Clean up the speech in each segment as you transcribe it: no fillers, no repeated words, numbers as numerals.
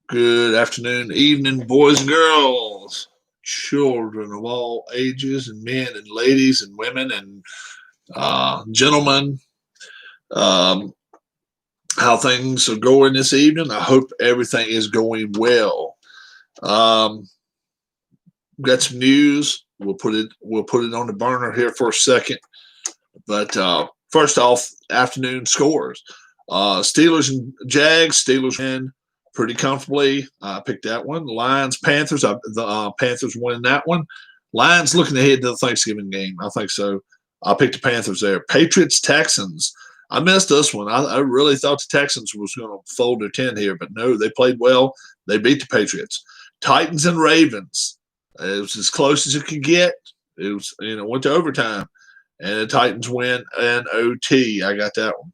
Good afternoon, evening, boys and girls, children of all ages, and men and ladies and women and gentlemen. Um, how things are going this evening? I hope everything is going well. Um, got some news. We'll put it on the burner here for a second. But first off, afternoon scores. Steelers and Jags. Steelers win pretty comfortably. I picked that one. Lions, Panthers. The Panthers winning that one. Lions looking ahead to the Thanksgiving game. I think so. I picked the Panthers there. Patriots, Texans. I missed this one. I really thought the Texans was going to fold their tent here, but no, they played well. They beat the Patriots. Titans and Ravens. It was as close as it could get. It was, went to overtime. And the Titans win an OT. I got that one.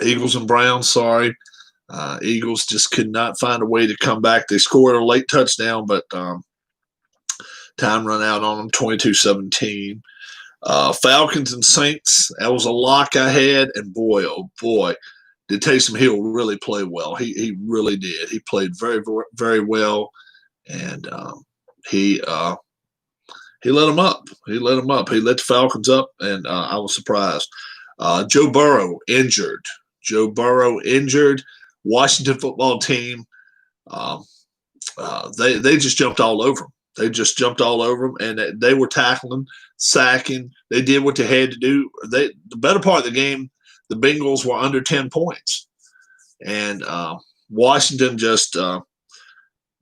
Eagles and Browns, sorry. Eagles just could not find a way to come back. They scored a late touchdown, but time run out on them, 22-17. Falcons and Saints, that was a lock I had, and boy, oh boy, did Taysom Hill really play well. He really did. He played very, very well, and he let them up. He let the Falcons up, and I was surprised. Joe Burrow injured. Washington football team, they just jumped all over him. And they were tackling, sacking. They did what they had to do. The better part of the game, the Bengals were under 10 points, and Washington just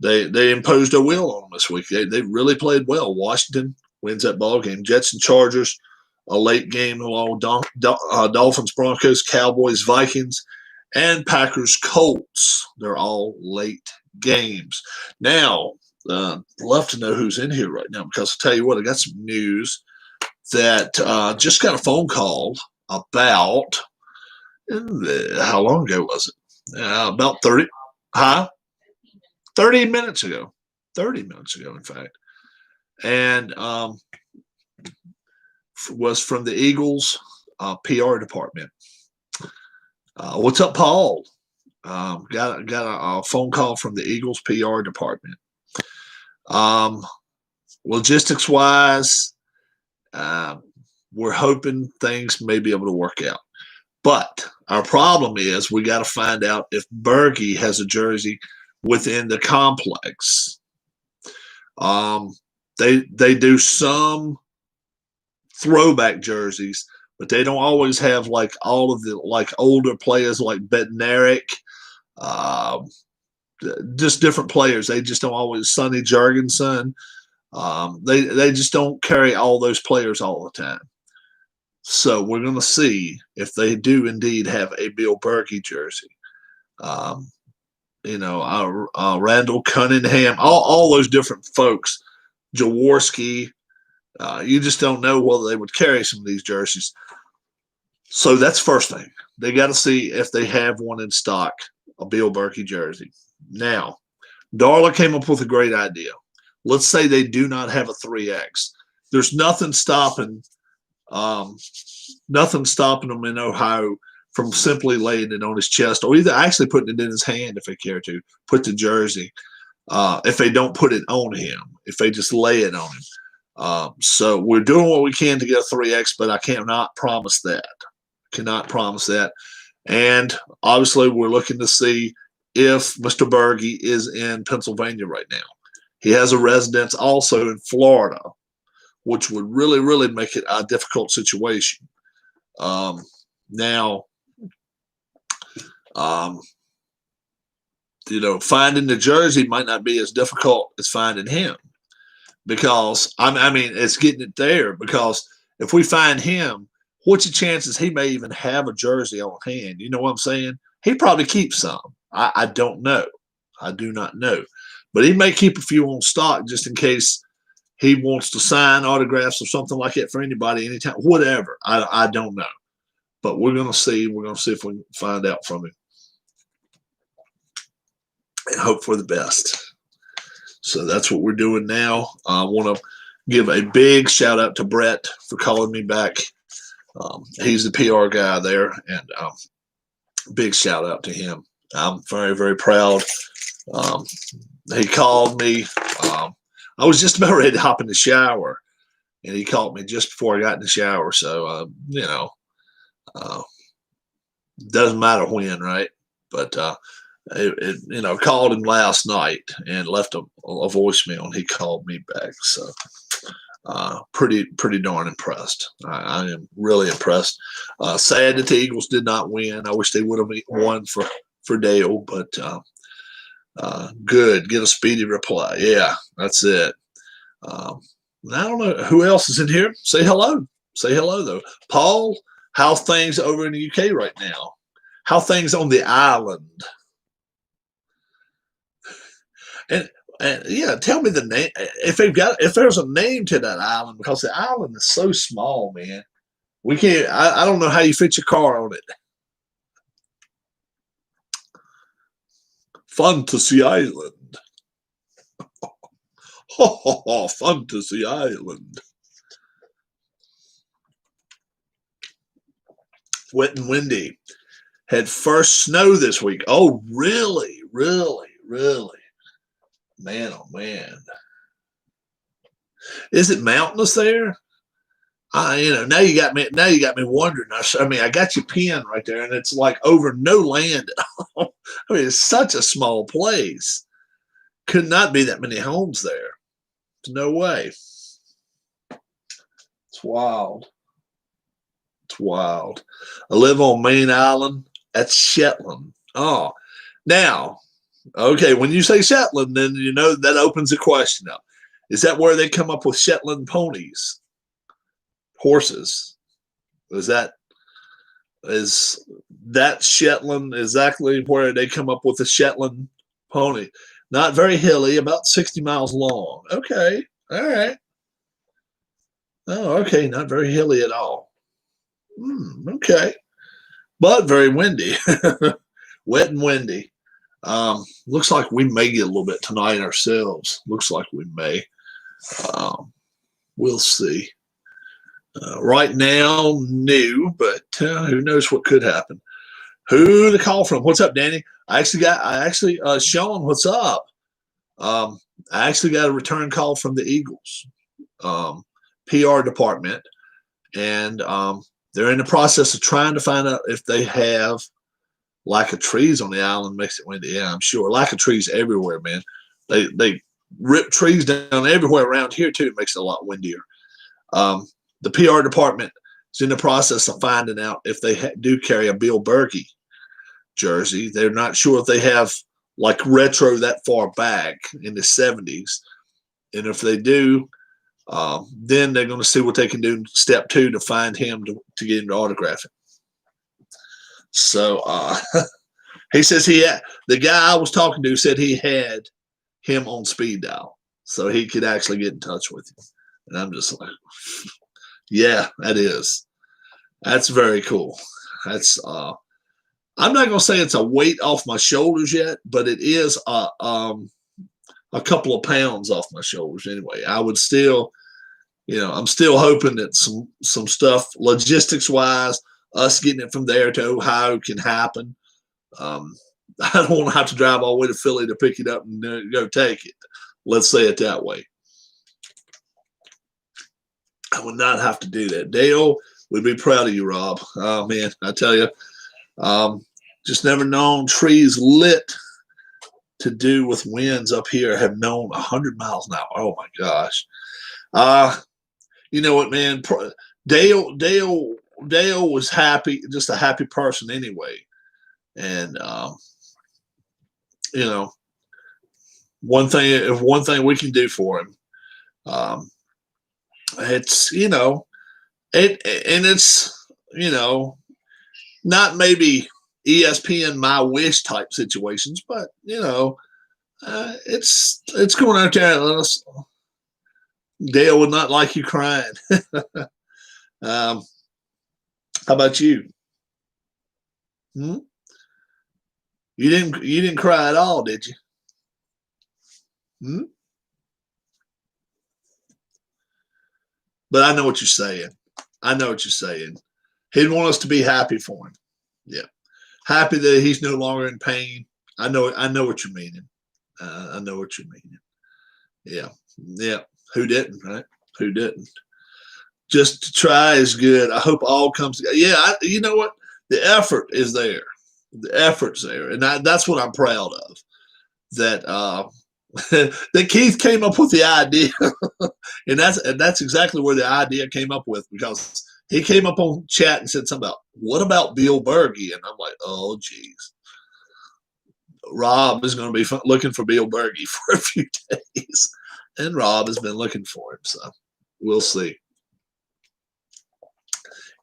they imposed a will on them this week. They really played well. Washington wins that ball game. Jets and Chargers, a late game along with Dolphins, Broncos, Cowboys, Vikings, and Packers, Colts. They're all late games. Now, love to know who's in here right now, because I'll tell you what, I got some news that just got a phone call about, how long ago was it? About 30, 30 minutes ago. 30 minutes ago, in fact. And was from the Eagles PR department. What's up, Paul? Got a phone call from the Eagles PR department. Logistics wise, we're hoping things may be able to work out. But our problem is we got to find out if Berge has a jersey within the complex. They do some throwback jerseys, but they don't always have like all of the like older players like Bednarik, just different players. They just don't always. Sonny Jurgensen. They just don't carry all those players all the time. So we're going to see if they do indeed have a Bill Berge jersey. Randall Cunningham, all those different folks, Jaworski. You just don't know whether they would carry some of these jerseys. So that's first thing. They got to see if they have one in stock, a Bill Berge jersey. Now, Darla came up with a great idea. Let's say they do not have a 3X. There's nothing stopping them in Ohio from simply laying it on his chest, or either actually putting it in his hand if they care to, put the jersey, if they don't put it on him, if they just lay it on him. So we're doing what we can to get a 3X, but I cannot promise that. And obviously we're looking to see if Mr. Berge is in Pennsylvania right now. He has a residence also in Florida, which would really, really make it a difficult situation. Finding the jersey might not be as difficult as finding him, because it's getting it there. Because if we find him, what's the chances he may even have a jersey on hand? You know what I'm saying? He probably keeps some. I don't know. I do not know. But he may keep a few on stock just in case he wants to sign autographs or something like that for anybody, anytime, whatever. I don't know. But we're going to see. We're going to see if we can find out from him and hope for the best. So that's what we're doing now. I want to give a big shout out to Brett for calling me back. He's the PR guy there, and big shout out to him. I'm very, very proud Um, he called me. I was just about ready to hop in the shower, and he called me just before I got in the shower. So, uh, doesn't matter when, right? But called him last night and left a voicemail, and he called me back. So, pretty darn impressed. I am really impressed. Sad that the Eagles did not win. I wish they would have won for Dale, but good. Get a speedy reply. Yeah, that's it. Um, I don't know who else is in here. Say hello. Say hello though, Paul. How things over in the UK right now? How things on the island? And yeah, tell me the name if there's a name to that island, because the island is so small, man. We can't. I don't know how you fit your car on it. Fantasy Island. Fantasy Island. Wet and windy. Had first snow this week. Oh, really? Really? Really? Man, oh man. Is it mountainous there? Now you got me. Now you got me wondering. I mean, I got your pin right there, and it's like over no land at all. I mean, it's such a small place. Could not be that many homes there. There's no way. It's wild. It's wild. I live on Main Island. That's Shetland. Oh, now, okay. When you say Shetland, then you know that opens the question up. Is that where they come up with Shetland ponies? Horses. Is that Shetland exactly where they come up with the Shetland pony? Not very hilly, about 60 miles long. Okay, all right. Oh, okay, not very hilly at all. Okay, but very windy, wet and windy. Looks like we may get a little bit tonight ourselves. Looks like we may. We'll see. Right now, new, but who knows what could happen. Who to call from? What's up, Danny? Sean, what's up? I actually got a return call from the Eagles PR department, and they're in the process of trying to find out if they have lack of trees on the island makes it windy. Yeah, I'm sure. Lack of trees everywhere, man. They rip trees down everywhere around here too. It makes it a lot windier. The PR department is in the process of finding out if they do carry a Bill Berkey jersey. They're not sure if they have like retro that far back in the 70s. And if they do, then they're going to see what they can do in step 2 to find him to get him to autograph it. So he says the guy I was talking to said he had him on speed dial so he could actually get in touch with him. And I'm just like, yeah, that's very cool. That's I'm not gonna say it's a weight off my shoulders yet, but it is a couple of pounds off my shoulders anyway. I would still, I'm still hoping that some stuff logistics wise, us getting it from there to Ohio can happen. I don't want to have to drive all the way to Philly to pick it up and go take it. Let's say it that way. I would not have to do that. Dale would be proud of you, Rob. Oh, man, I tell you, just never known trees lit to do with winds up here have known 100 miles an hour. Oh, my gosh. You know what, man? Dale was happy, just a happy person anyway. And, one thing we can do for him, it's it's not maybe ESPN My Wish type situations, but it's going out there. Dale would not like you crying. How about you? You didn't cry at all, did you? But I know what you're saying. He'd want us to be happy for him. Yeah. Happy that he's no longer in pain. I know what you're meaning. I know what you mean. Yeah. Yeah. Who didn't, right? Who didn't? Just to try is good. I hope all comes together. Yeah. You know what? The effort is there. The effort's there. And that's what I'm proud of. That, that Keith came up with the idea. and that's exactly where the idea came up with, because he came up on chat and said something about, what about Bill Berge? And I'm like, oh, geez. Rob is going to be looking for Bill Berge for a few days. And Rob has been looking for him. So we'll see.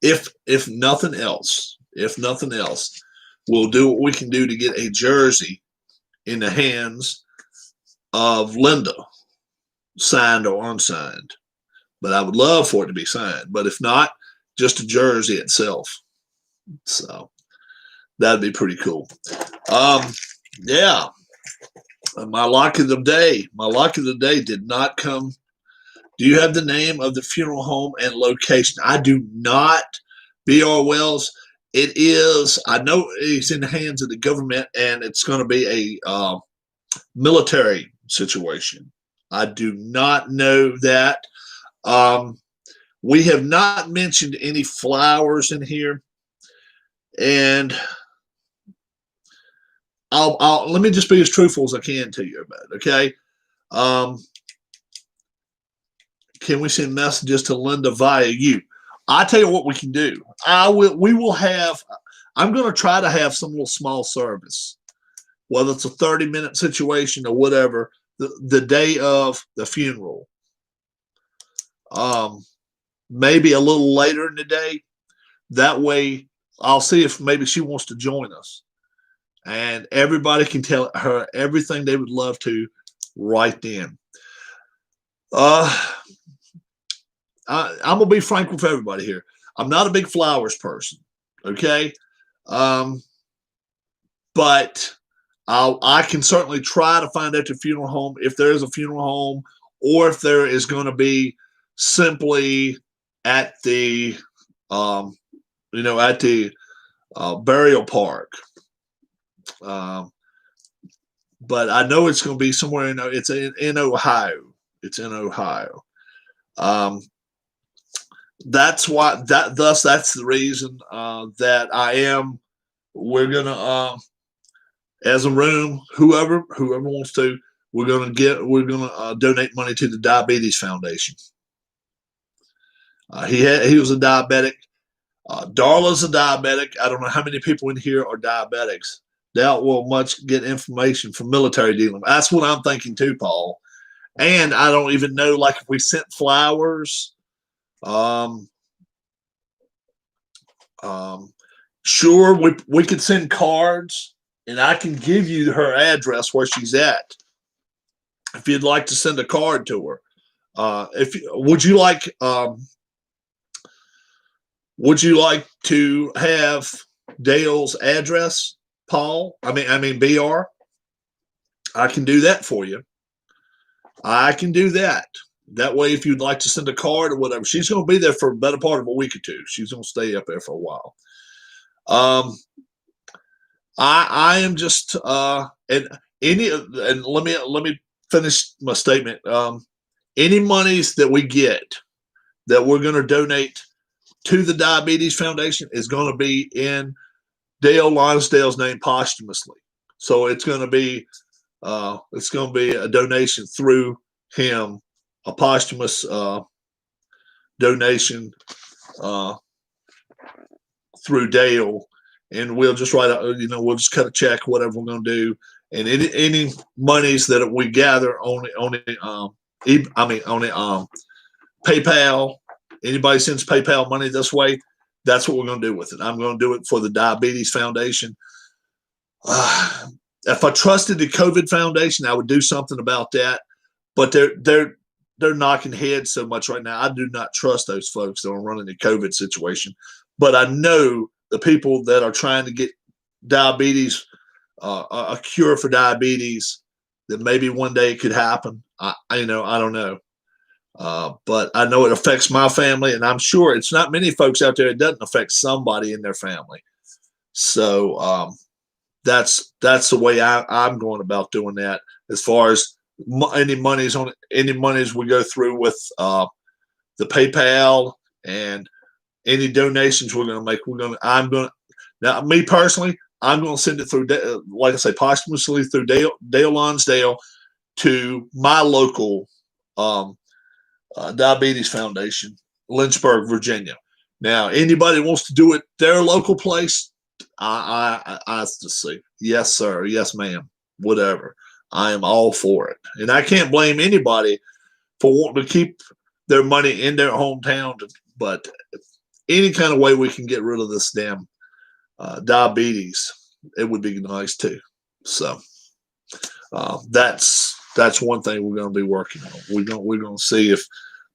If nothing else, we'll do what we can do to get a jersey in the hands of Linda, signed or unsigned. But I would love for it to be signed. But if not, just a jersey itself. So that'd be pretty cool. Yeah. My lock of the day did not come. Do you have the name of the funeral home and location? I do not. B.R. Wells, it is, I know it's in the hands of the government, and it's going to be a military situation. I do not know that. We have not mentioned any flowers in here. And I'll let me just be as truthful as I can to you about it, okay? Can we send messages to Linda via you? I tell you what we can do. We will have, I'm going to try to have some little small service, whether it's a 30-minute situation or whatever, the day of the funeral. Maybe a little later in the day. That way, I'll see if maybe she wants to join us. And everybody can tell her everything they would love to right then. I'm going to be frank with everybody here. I'm not a big flowers person, okay? But I can certainly try to find out the funeral home, if there is a funeral home, or if there is going to be simply at the, at the burial park. But I know it's going to be somewhere it's in Ohio. It's in Ohio. That's why that's the reason that we're gonna as a room, whoever wants to, we're gonna donate money to the Diabetes Foundation. He was a diabetic. Darla's a diabetic. I don't know how many people in here are diabetics. Doubt we'll much get information from military dealing. That's what I'm thinking too, Paul. And I don't even know, like, if we sent flowers. Sure, we could send cards, and I can give you her address where she's at if you'd like to send a card to her. Would you like to have Dale's address, Paul? I mean BR. I can do that for you. I can do that. That way, if you'd like to send a card or whatever, she's going to be there for a better part of a week or two. She's going to stay up there for a while. I am just and let me finish my statement. Any monies that we get that we're going to donate to the Diabetes Foundation is going to be in Dale Lonsdale's name posthumously. So it's going to be a donation through him. A posthumous donation through Dale, and we'll just we'll just cut a check, whatever we're going to do, and any monies that we gather on PayPal. Anybody sends PayPal money this way, that's what we're going to do with it. I'm going to do it for the Diabetes Foundation. If I trusted the COVID Foundation, I would do something about that, but they're knocking heads so much right now. I do not trust those folks that are running the COVID situation. But I know the people that are trying to get diabetes, a cure for diabetes, that maybe one day it could happen. I don't know. But I know it affects my family, and I'm sure it's not many folks out there it doesn't affect somebody in their family. So that's the way I'm going about doing that. as far as any monies we go through with the PayPal and any donations we're going to make. Now, me personally, I'm going to send it through, like I say, posthumously through Dale Lonsdale to my local Diabetes Foundation, Lynchburg, Virginia. Now, anybody wants to do it their local place, I just say, yes, sir, yes, ma'am, whatever. I am all for it. And I can't blame anybody for wanting to keep their money in their hometown, but any kind of way we can get rid of this damn diabetes, it would be nice too. So that's one thing we're going to be working on. We're going to see if,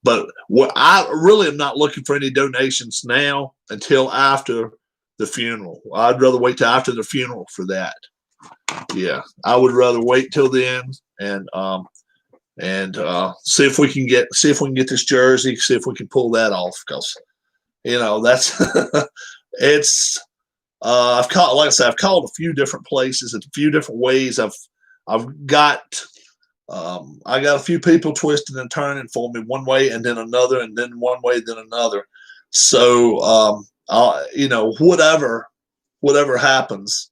but what I really am not looking for any donations now until after the funeral. I'd rather wait till after the funeral for that. Yeah, I would rather wait till then and see if we can get this jersey, see if we can pull that off, because that's it's I've called, like I said, I've called a few different places, a few different ways. I've got I got a few people twisting and turning for me one way and then another, and then one way then another. So whatever happens,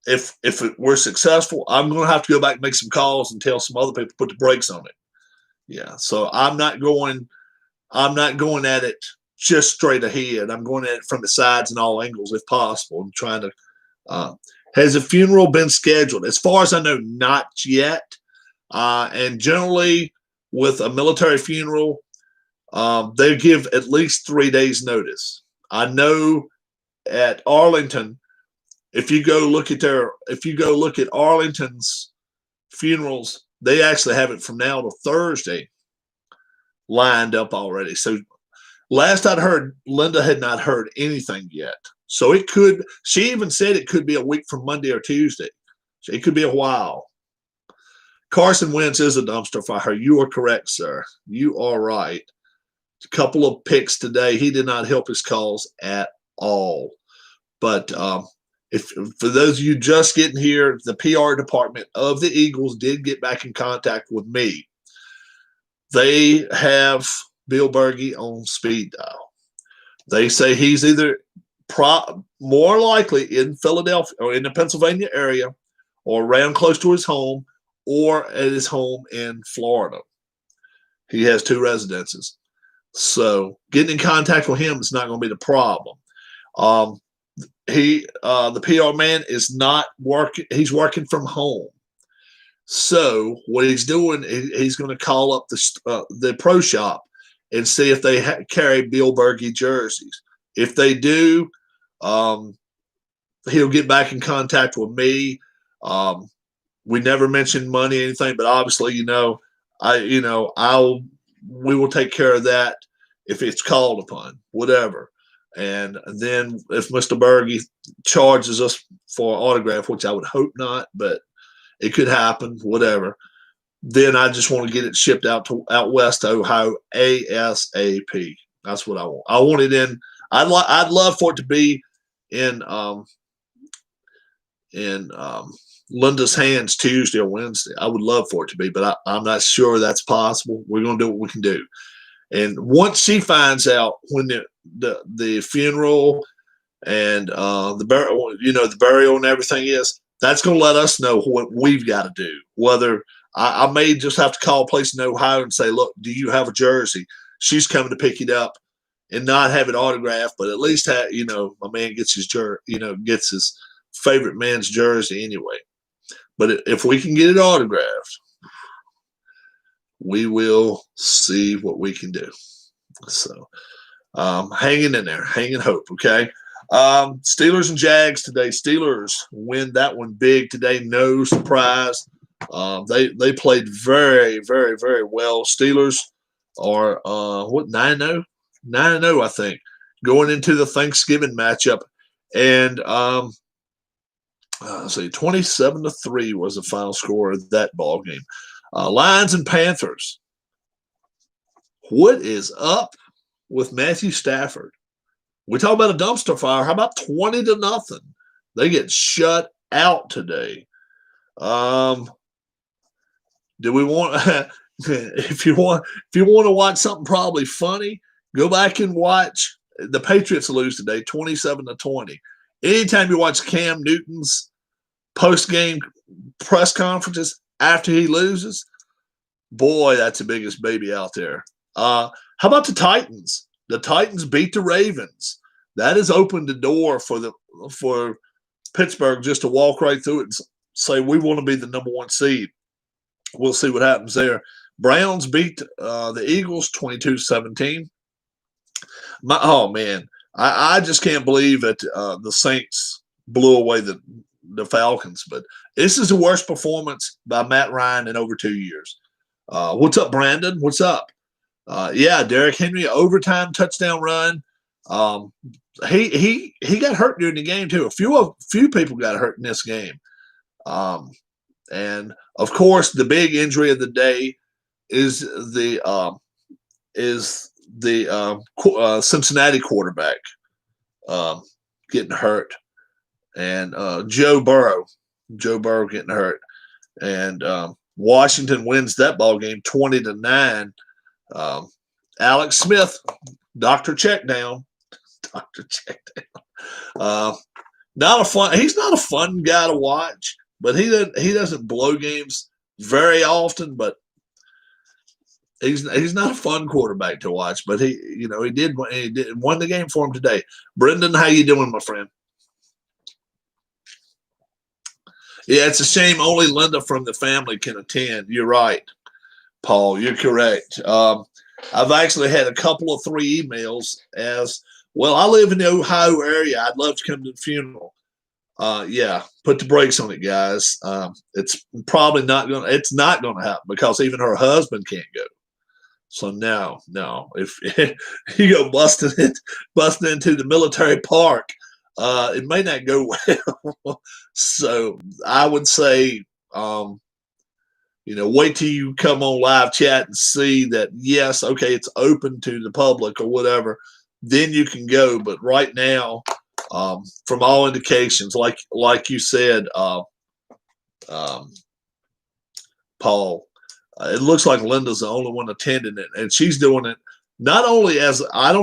if we're successful, I'm going to have to go back and make some calls and tell some other people to put the brakes on it. Yeah. So I'm not going at it just straight ahead. I'm going at it from the sides and all angles if possible. I'm trying to. Has a funeral been scheduled? As far as I know, not yet. And generally, with a military funeral, they give at least 3 days notice. I know at Arlington, if you go look at Arlington's funerals, they actually have it from now to Thursday lined up already. So last I'd heard, Linda had not heard anything yet. So she even said it could be a week from Monday or Tuesday. So it could be a while. Carson Wentz is a dumpster fire. You are correct, sir. You are right. A couple of picks today. He did not help his cause at all. But if for those of you just getting here, the PR department of the Eagles did get back in contact with me. They have Bill Bergey on speed dial. They say he's either more likely in Philadelphia or in the Pennsylvania area or around close to his home or at his home in Florida. He has 2 residences. So getting in contact with him is not going to be the problem. The PR man is not working. He's working from home. So what he's doing, he's going to call up the pro shop and see if they carry Bill Bergey jerseys. If they do, he'll get back in contact with me. We never mentioned money or anything, but obviously, we will take care of that if it's called upon, whatever. And then if Mr. Bergey charges us for an autograph, which I would hope not, but it could happen, whatever, then I just want to get it shipped out west to Ohio ASAP. That's what I want. I want it in. I'd love for it to be in Linda's hands Tuesday or Wednesday. I would love for it to be, but I'm not sure that's possible. We're going to do what we can do. And once she finds out when the funeral and the burial and everything is, that's going to let us know what we've got to do. Whether I may just have to call a place in Ohio and say, look, do you have a jersey? She's coming to pick it up and not have it autographed, but at least my man gets his gets his favorite man's jersey anyway. But if we can get it autographed, we will see what we can do. So hanging in there, hanging hope, okay? Steelers and Jags today. Steelers win that one big today, no surprise. They played very, very, very well. Steelers are 9-0? 9-0, I think, going into the Thanksgiving matchup. And 27-3 was the final score of that ball game. Lions and Panthers. What is up with Matthew Stafford? We talk about a dumpster fire. How about 20-0? They get shut out today. Do we want if you want to watch something probably funny, go back and watch the Patriots lose today, 27-20. Anytime you watch Cam Newton's post game press conferences after he loses, boy, that's the biggest baby out there. How about the Titans? The Titans beat the Ravens. That has opened the door for Pittsburgh just to walk right through it and say we want to be the number one seed. We'll see what happens there. Browns beat the Eagles 22-17. Oh man, I just can't believe that the Saints blew away the Falcons. But this is the worst performance by Matt Ryan in over 2 years. What's up, Brandon? What's up? Yeah, Derrick Henry overtime touchdown run. He got hurt during the game too. A few people got hurt in this game. And of course, the big injury of the day is the Cincinnati quarterback getting hurt, and Joe Burrow getting hurt, and Washington wins that ball game 20-9. Alex Smith, Dr. Checkdown. Not a fun. He's not a fun guy to watch, but he doesn't blow games very often. But he's not a fun quarterback to watch. But he won the game for him today. Brendan, how you doing, my friend? Yeah, it's a shame only Linda from the family can attend. You're right, Paul. You're correct. I've actually had a couple of 3 emails as well. I live in the Ohio area. I'd love to come to the funeral. Yeah, put the brakes on it, guys. It's probably not going. It's not going to happen because even her husband can't go. So no. If you go busting into the military park, it may not go well. So I would say, wait till you come on live chat and see that, yes, okay, it's open to the public or whatever. Then you can go. But right now, from all indications, like you said, Paul, it looks like Linda's the only one attending it, and she's doing it not only as a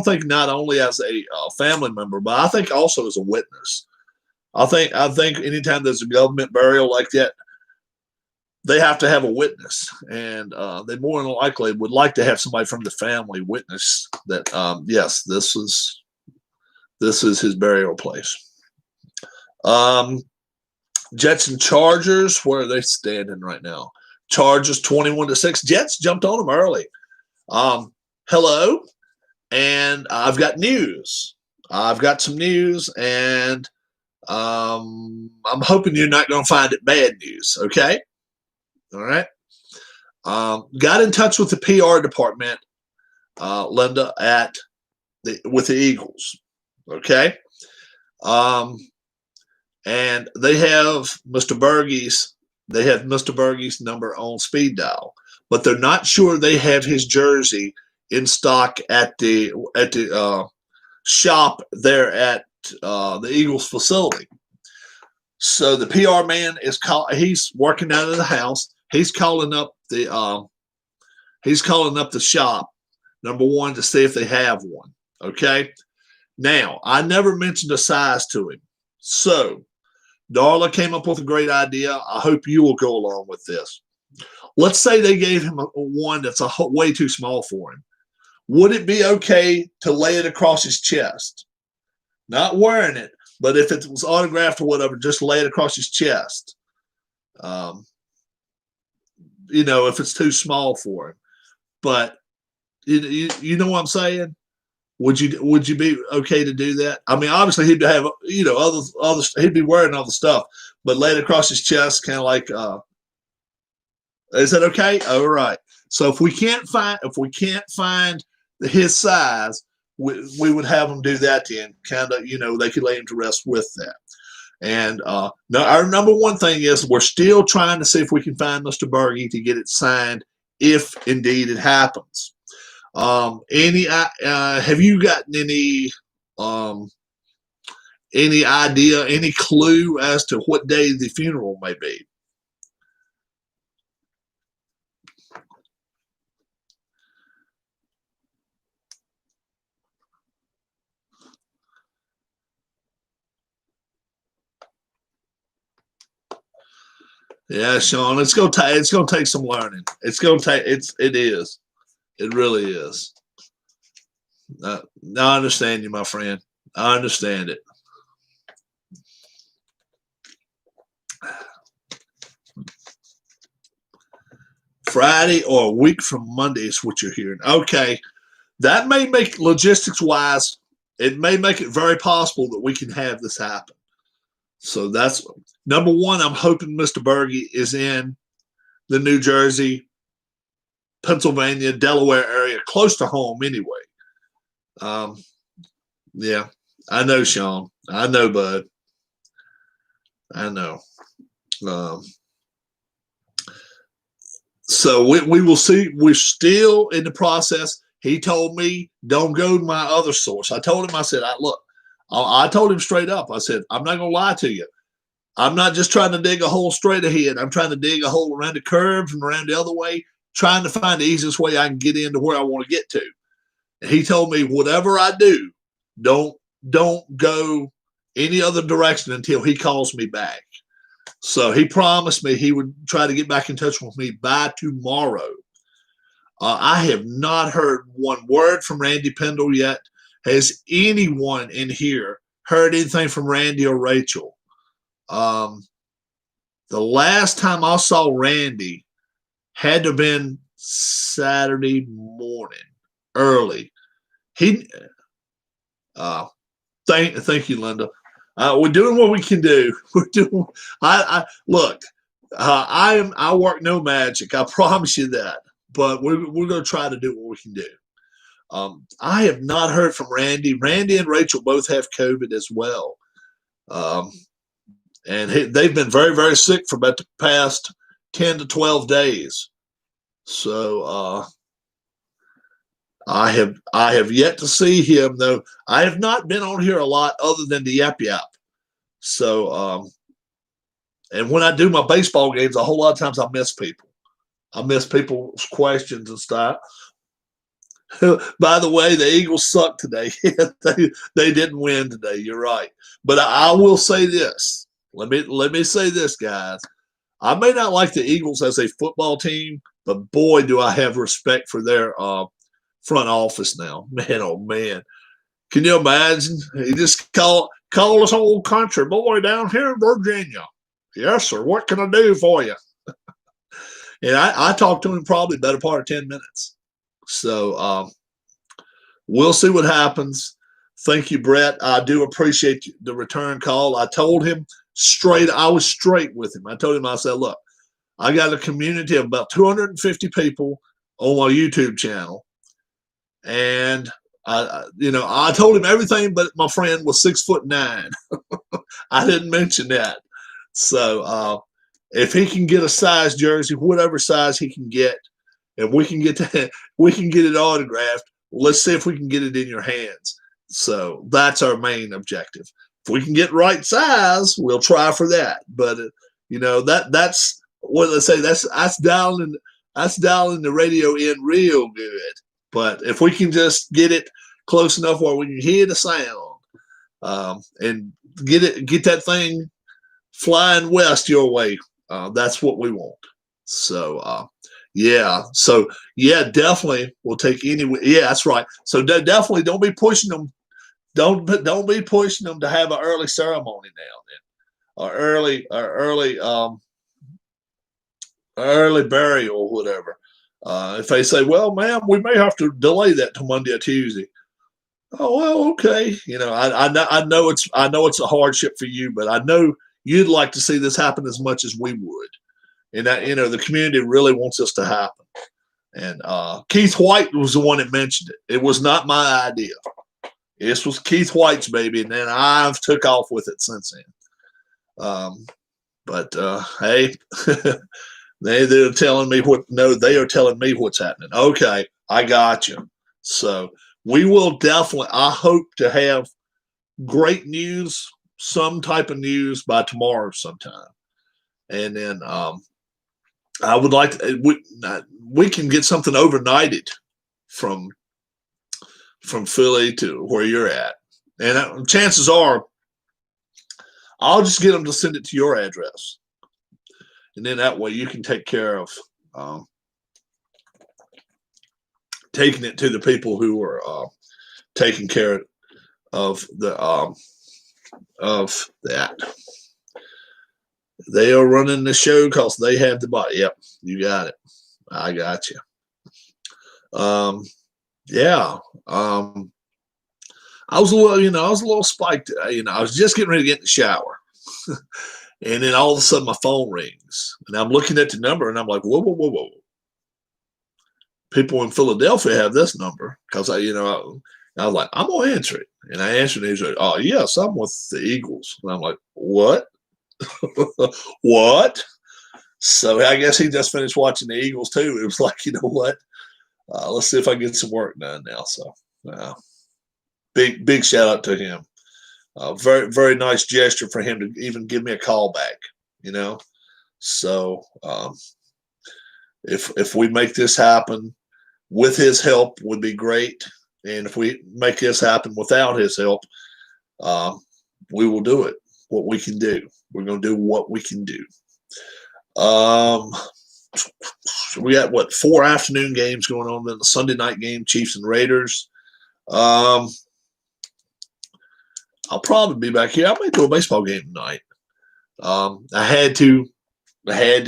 family member, but I think also as a witness. I think anytime there's a government burial like that, they have to have a witness, and they more than likely would like to have somebody from the family witness that. Yes, this is his burial place. Jets and Chargers, where are they standing right now? Chargers 21-6. Jets jumped on them early. Hello, and I've got news. I've got some news, and I'm hoping you're not going to find it bad news. Okay, all right. Got in touch with the PR department, Linda, with the Eagles. Okay, and they have Mr. Bergey's number on speed dial, but they're not sure they have his jersey in stock at the shop there at the Eagles facility. So the PR man he's working out of the house. He's calling up the shop, number one, to see if they have one. Okay. Now, I never mentioned a size to him. So Darla came up with a great idea. I hope you will go along with this. Let's say they gave him one that's way too small for him. Would it be okay to lay it across his chest? Not wearing it, but if it was autographed or whatever, just lay it across his chest. If it's too small for him. But you know what I'm saying? Would you be okay to do that? I mean, obviously he'd have other he'd be wearing other stuff, but lay it across his chest, kind of like. Is that okay? All right. So if we can't find his size, we would have them do that then. Kind of, they could lay him to rest with that. And now our number one thing is we're still trying to see if we can find Mr. Bergey to get it signed, if indeed it happens. Have you gotten any idea, any clue as to what day the funeral may be? Yeah, Sean, it's gonna take some learning. It is. It really is. I understand you, my friend. I understand it. Friday or a week from Monday is what you're hearing. Okay, that may make logistics wise. It may make it very possible that we can have this happen. So that's number one. I'm hoping Mr. Berge is in the New Jersey, Pennsylvania, Delaware area, close to home anyway. Um, yeah, I know, Sean. I know, bud. I know. Um, so we will see. We're still in the process. He told me, don't go to my other source. I told him, I said, I told him straight up. I said, I'm not going to lie to you. I'm not just trying to dig a hole straight ahead. I'm trying to dig a hole around the curves and around the other way, trying to find the easiest way I can get into where I want to get to. And he told me, whatever I do, don't go any other direction until he calls me back. So he promised me he would try to get back in touch with me by tomorrow. I have not heard one word from Randy Pendle yet. Has anyone in here heard anything from Randy or Rachel? The last time I saw Randy had to have been Saturday morning, early. He, thank you, Linda. We're doing what we can do. We're doing. I look. I work no magic. I promise you that. But we're going to try to do what we can do. I have not heard from Randy. Randy and Rachel both have COVID as well. And they've been very, very sick for about the past 10 to 12 days. So I have yet to see him, though. I have not been on here a lot other than the Yap Yap. So, and when I do my baseball games, a whole lot of times I miss people. I miss people's questions and stuff. By the way, the Eagles suck today. they didn't win today. You're right. But I will say this. Let me say this, guys. I may not like the Eagles as a football team, but boy, do I have respect for their front office now. Man, oh man. Can you imagine? He just call this whole country boy down here in Virginia. Yes, sir. What can I do for you? And I talked to him probably better part of 10 minutes. So we'll see what happens. Thank you, Brett. I do appreciate the return call. I told him I was straight with him. I told him, I said, look, I got a community of about 250 people on my YouTube channel. And I told him everything but my friend was 6'9". I didn't mention that. So if he can get a size jersey, whatever size he can get, and we can get it autographed, let's see if we can get it in your hands. So that's our main objective. If we can get right size, we'll try for that. But that's what they say. That's dialing the radio in real good. But if we can just get it close enough where we can hear the sound and get that thing flying west your way, that's what we want. So definitely we'll take any. Yeah, that's right. So definitely don't be pushing them. Don't be pushing them to have an early ceremony now, then, early burial or whatever. If they say, well, ma'am, we may have to delay that to Monday or Tuesday. Oh, well, okay. I know it's a hardship for you, but I know you'd like to see this happen as much as we would. And that, the community really wants this to happen. And Keith White was the one that mentioned it. It was not my idea. This was Keith White's baby, and then I've took off with it since then. But hey, they're telling me they are telling me what's happening. Okay, I got you. So we will definitely, I hope to have great news, some type of news by tomorrow sometime. And then I would like to, we can get something overnighted from Philly to where you're at. And chances are I'll just get them to send it to your address. and then that way you can take care of taking it to the people who are taking care of that. They are running the show because they have the body. Yep, you got it. I got you. Yeah. I was a little spiked. I was just getting ready to get in the shower, and then all of a sudden my phone rings, and I'm looking at the number, and I'm like, whoa, whoa, whoa, whoa. People in Philadelphia have this number because I was like, I'm gonna answer it, and I answered it. He's like, oh yes, I'm with the Eagles, and I'm like, what? What? So I guess he just finished watching the Eagles too. It was like, you know what? Let's see if I get some work done now. So big shout out to him. Very, very nice gesture for him to even give me a call back, So if we make this happen with his help would be great. And if we make this happen without his help, we will do it. What we can do. We're going to do what we can do. We got 4 afternoon games going on, then the Sunday night game, Chiefs and Raiders. I'll probably be back here. I might do a baseball game tonight. I had to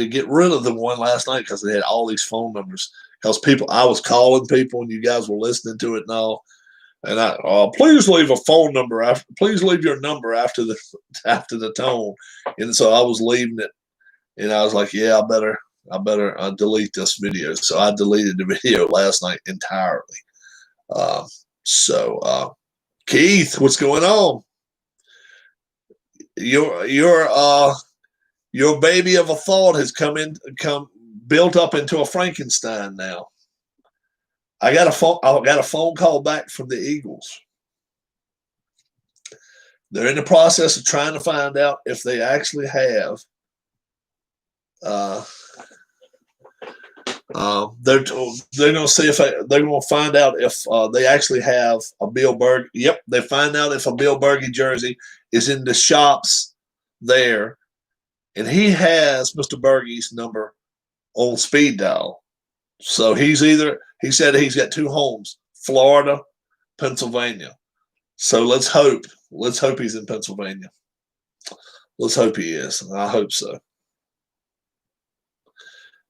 get rid of the one last night because they had all these phone numbers. Because I was calling people and you guys were listening to it and all. And please leave a phone number please leave your number after the tone. And so I was leaving it, and I was like, yeah, I better delete this video. So I deleted the video last night entirely. Keith, what's going on? Your baby of a thought has come built up into a Frankenstein now. I got a phone call back from the Eagles. They're in the process of trying to find out if they actually have. They're going to see if they're going to find out if they actually have a Bill Bergey. Yep, they find out if a Bill Bergey jersey is in the shops there, and he has Mr. Bergey's number on speed dial. So he said he's got 2 homes, Florida, Pennsylvania. So let's hope he's in Pennsylvania. Let's hope he is. I hope so.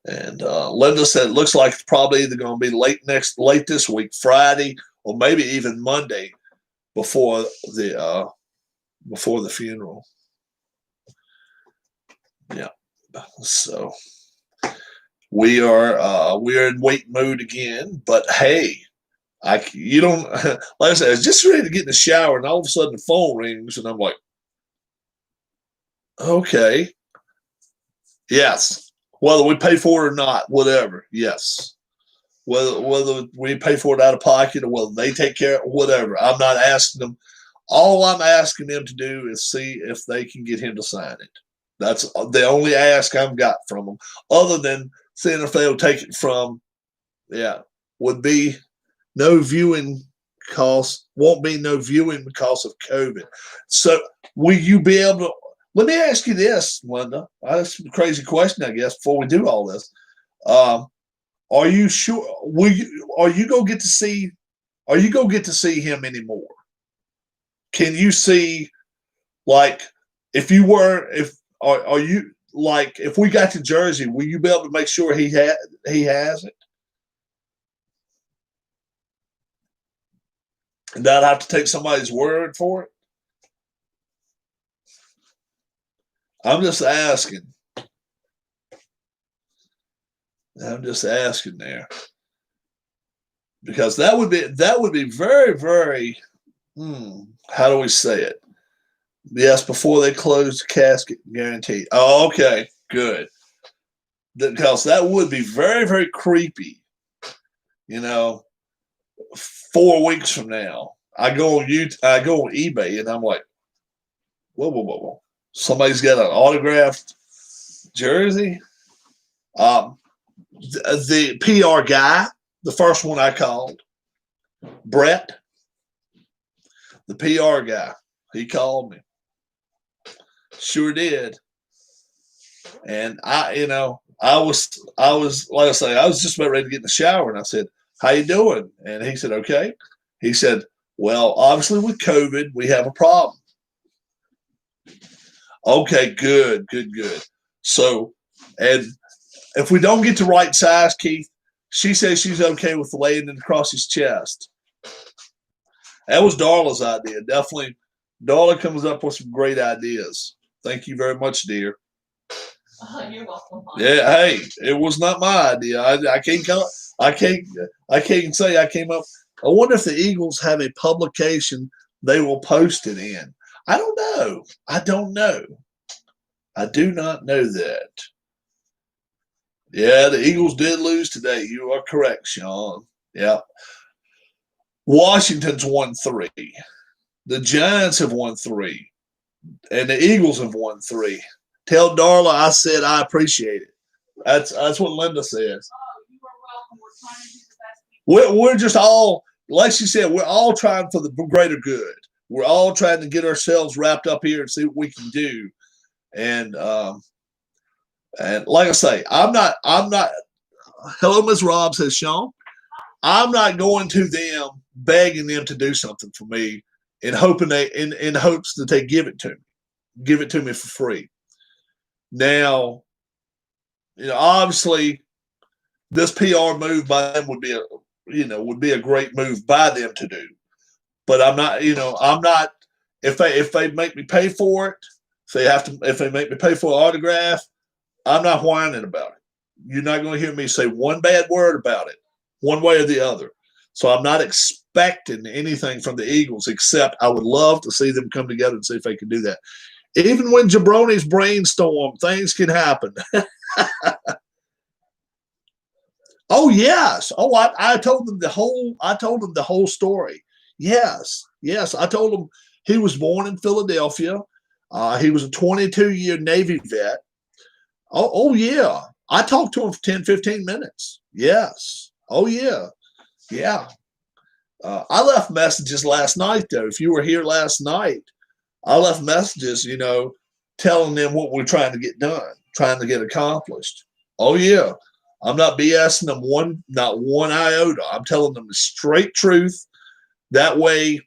And Linda said it looks like it's probably either going to be late this week, Friday, or maybe even Monday before the funeral. Yeah. So we're in wait mode again, but hey, you don't like I said, I was just ready to get in the shower, and all of a sudden the phone rings, and I'm like, okay, yes, whether we pay for it or not, whatever, yes, whether we pay for it out of pocket or whether they take care of it, whatever. I'm not asking them. All I'm asking them to do is see if they can get him to sign it. That's the only ask I've got from them, other than seeing if they'll take it from, would be no viewing costs, won't be no viewing because of COVID. So will you be able to, let me ask you this, Linda, that's a crazy question, I guess, before we do all this. Are you sure, are you going to get to see him anymore? Can you see, like, if we got to Jersey, will you be able to make sure he has it? And not have to take somebody's word for it? I'm just asking. There. Because that would be very, very, how do we say it? Yes, before they close the casket, guaranteed. Oh, okay, good. Because that would be very, very creepy. 4 weeks from now, I go on eBay, and I'm like, whoa. Somebody's got an autographed jersey. The PR guy, the first one I called, Brett, the PR guy, he called me. Sure did. And I was like I say, I was just about ready to get in the shower, and I said, "How you doing?" And he said, "Okay." He said, "Well, obviously with COVID, we have a problem." Okay, good, good, good. So, and if we don't get the right size, Keith, she says she's okay with laying it across his chest. That was Darla's idea. Definitely, Darla comes up with some great ideas. Thank you very much, dear. You're welcome. Yeah, hey, it was not my idea. I can't come. I can't say I came up. I wonder if the Eagles have a publication they will post it in. I don't know. I don't know. I do not know that. Yeah, the Eagles did lose today. You are correct, Sean. Yeah. Washington's won 3. The Giants have won 3. And the Eagles have won 3. Tell Darla I said I appreciate it. That's what Linda says. Oh, you are welcome. We're trying to do the best we can. We're just all, like she said, we're all trying for the greater good. We're all trying to get ourselves wrapped up here and see what we can do. And like I say, I'm not. Hello, Ms. Rob, says Sean. I'm not going to them begging them to do something for me in hoping in hopes that they give it to me for free. Now, obviously, this PR move by them would be a great move by them to do. But I'm not. I'm not. If they make me pay for it, if they make me pay for an autograph, I'm not whining about it. You're not going to hear me say one bad word about it, one way or the other. So I'm not expecting anything from the Eagles, except I would love to see them come together and see if they can do that. Even when jabronis brainstorm, things can happen. Oh yes. Oh, I told them the whole story. Yes. I told them he was born in Philadelphia. He was a 22-year Navy vet. Oh yeah. I talked to him for 10, 15 minutes. Yes. Oh yeah. Yeah. I left messages last night though. If you were here last night, I left messages, telling them what we're trying to get done, trying to get accomplished. Oh yeah. I'm not BSing them not one iota. I'm telling them the straight truth. That way,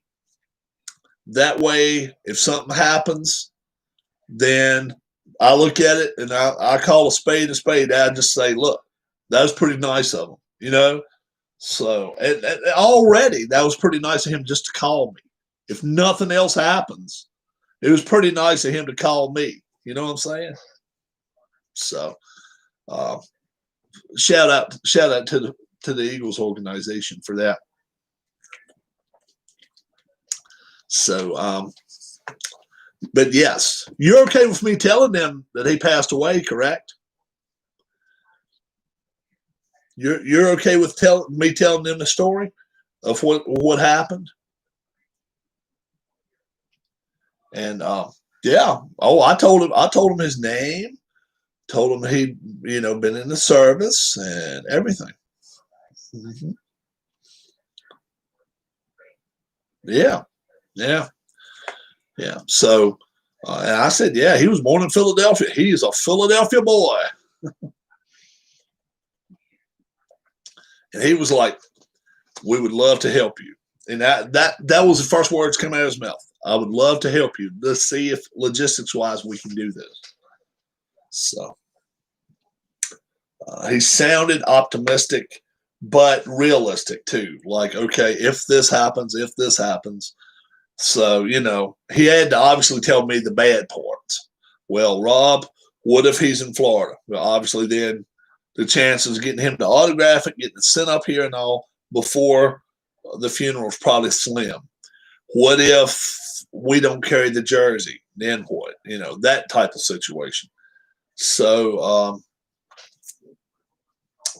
if something happens, then I look at it and I call a spade a spade. I just say, look, that was pretty nice of him, So and already that was pretty nice of him just to call me. If nothing else happens, it was pretty nice of him to call me. You know what I'm saying? So, shout out to the Eagles organization for that. So, but yes, you're okay with me telling them that he passed away, correct? You're okay with me telling them the story of what happened? And yeah, I told him his name, told him he'd been in the service and everything. Mm-hmm. Yeah. So, and I said, yeah, he was born in Philadelphia. He is a Philadelphia boy. And he was like, we would love to help you. And that was the first words come out of his mouth. I would love to help you. Let's see if logistics wise we can do this. So he sounded optimistic, but realistic too. Like, okay, if this happens. So, he had to obviously tell me the bad parts. Well, Rob, what if he's in Florida? Well, obviously then the chances of getting him to autograph it, getting it sent up here and all before the funeral is probably slim. What if we don't carry the jersey? Then what? That type of situation. So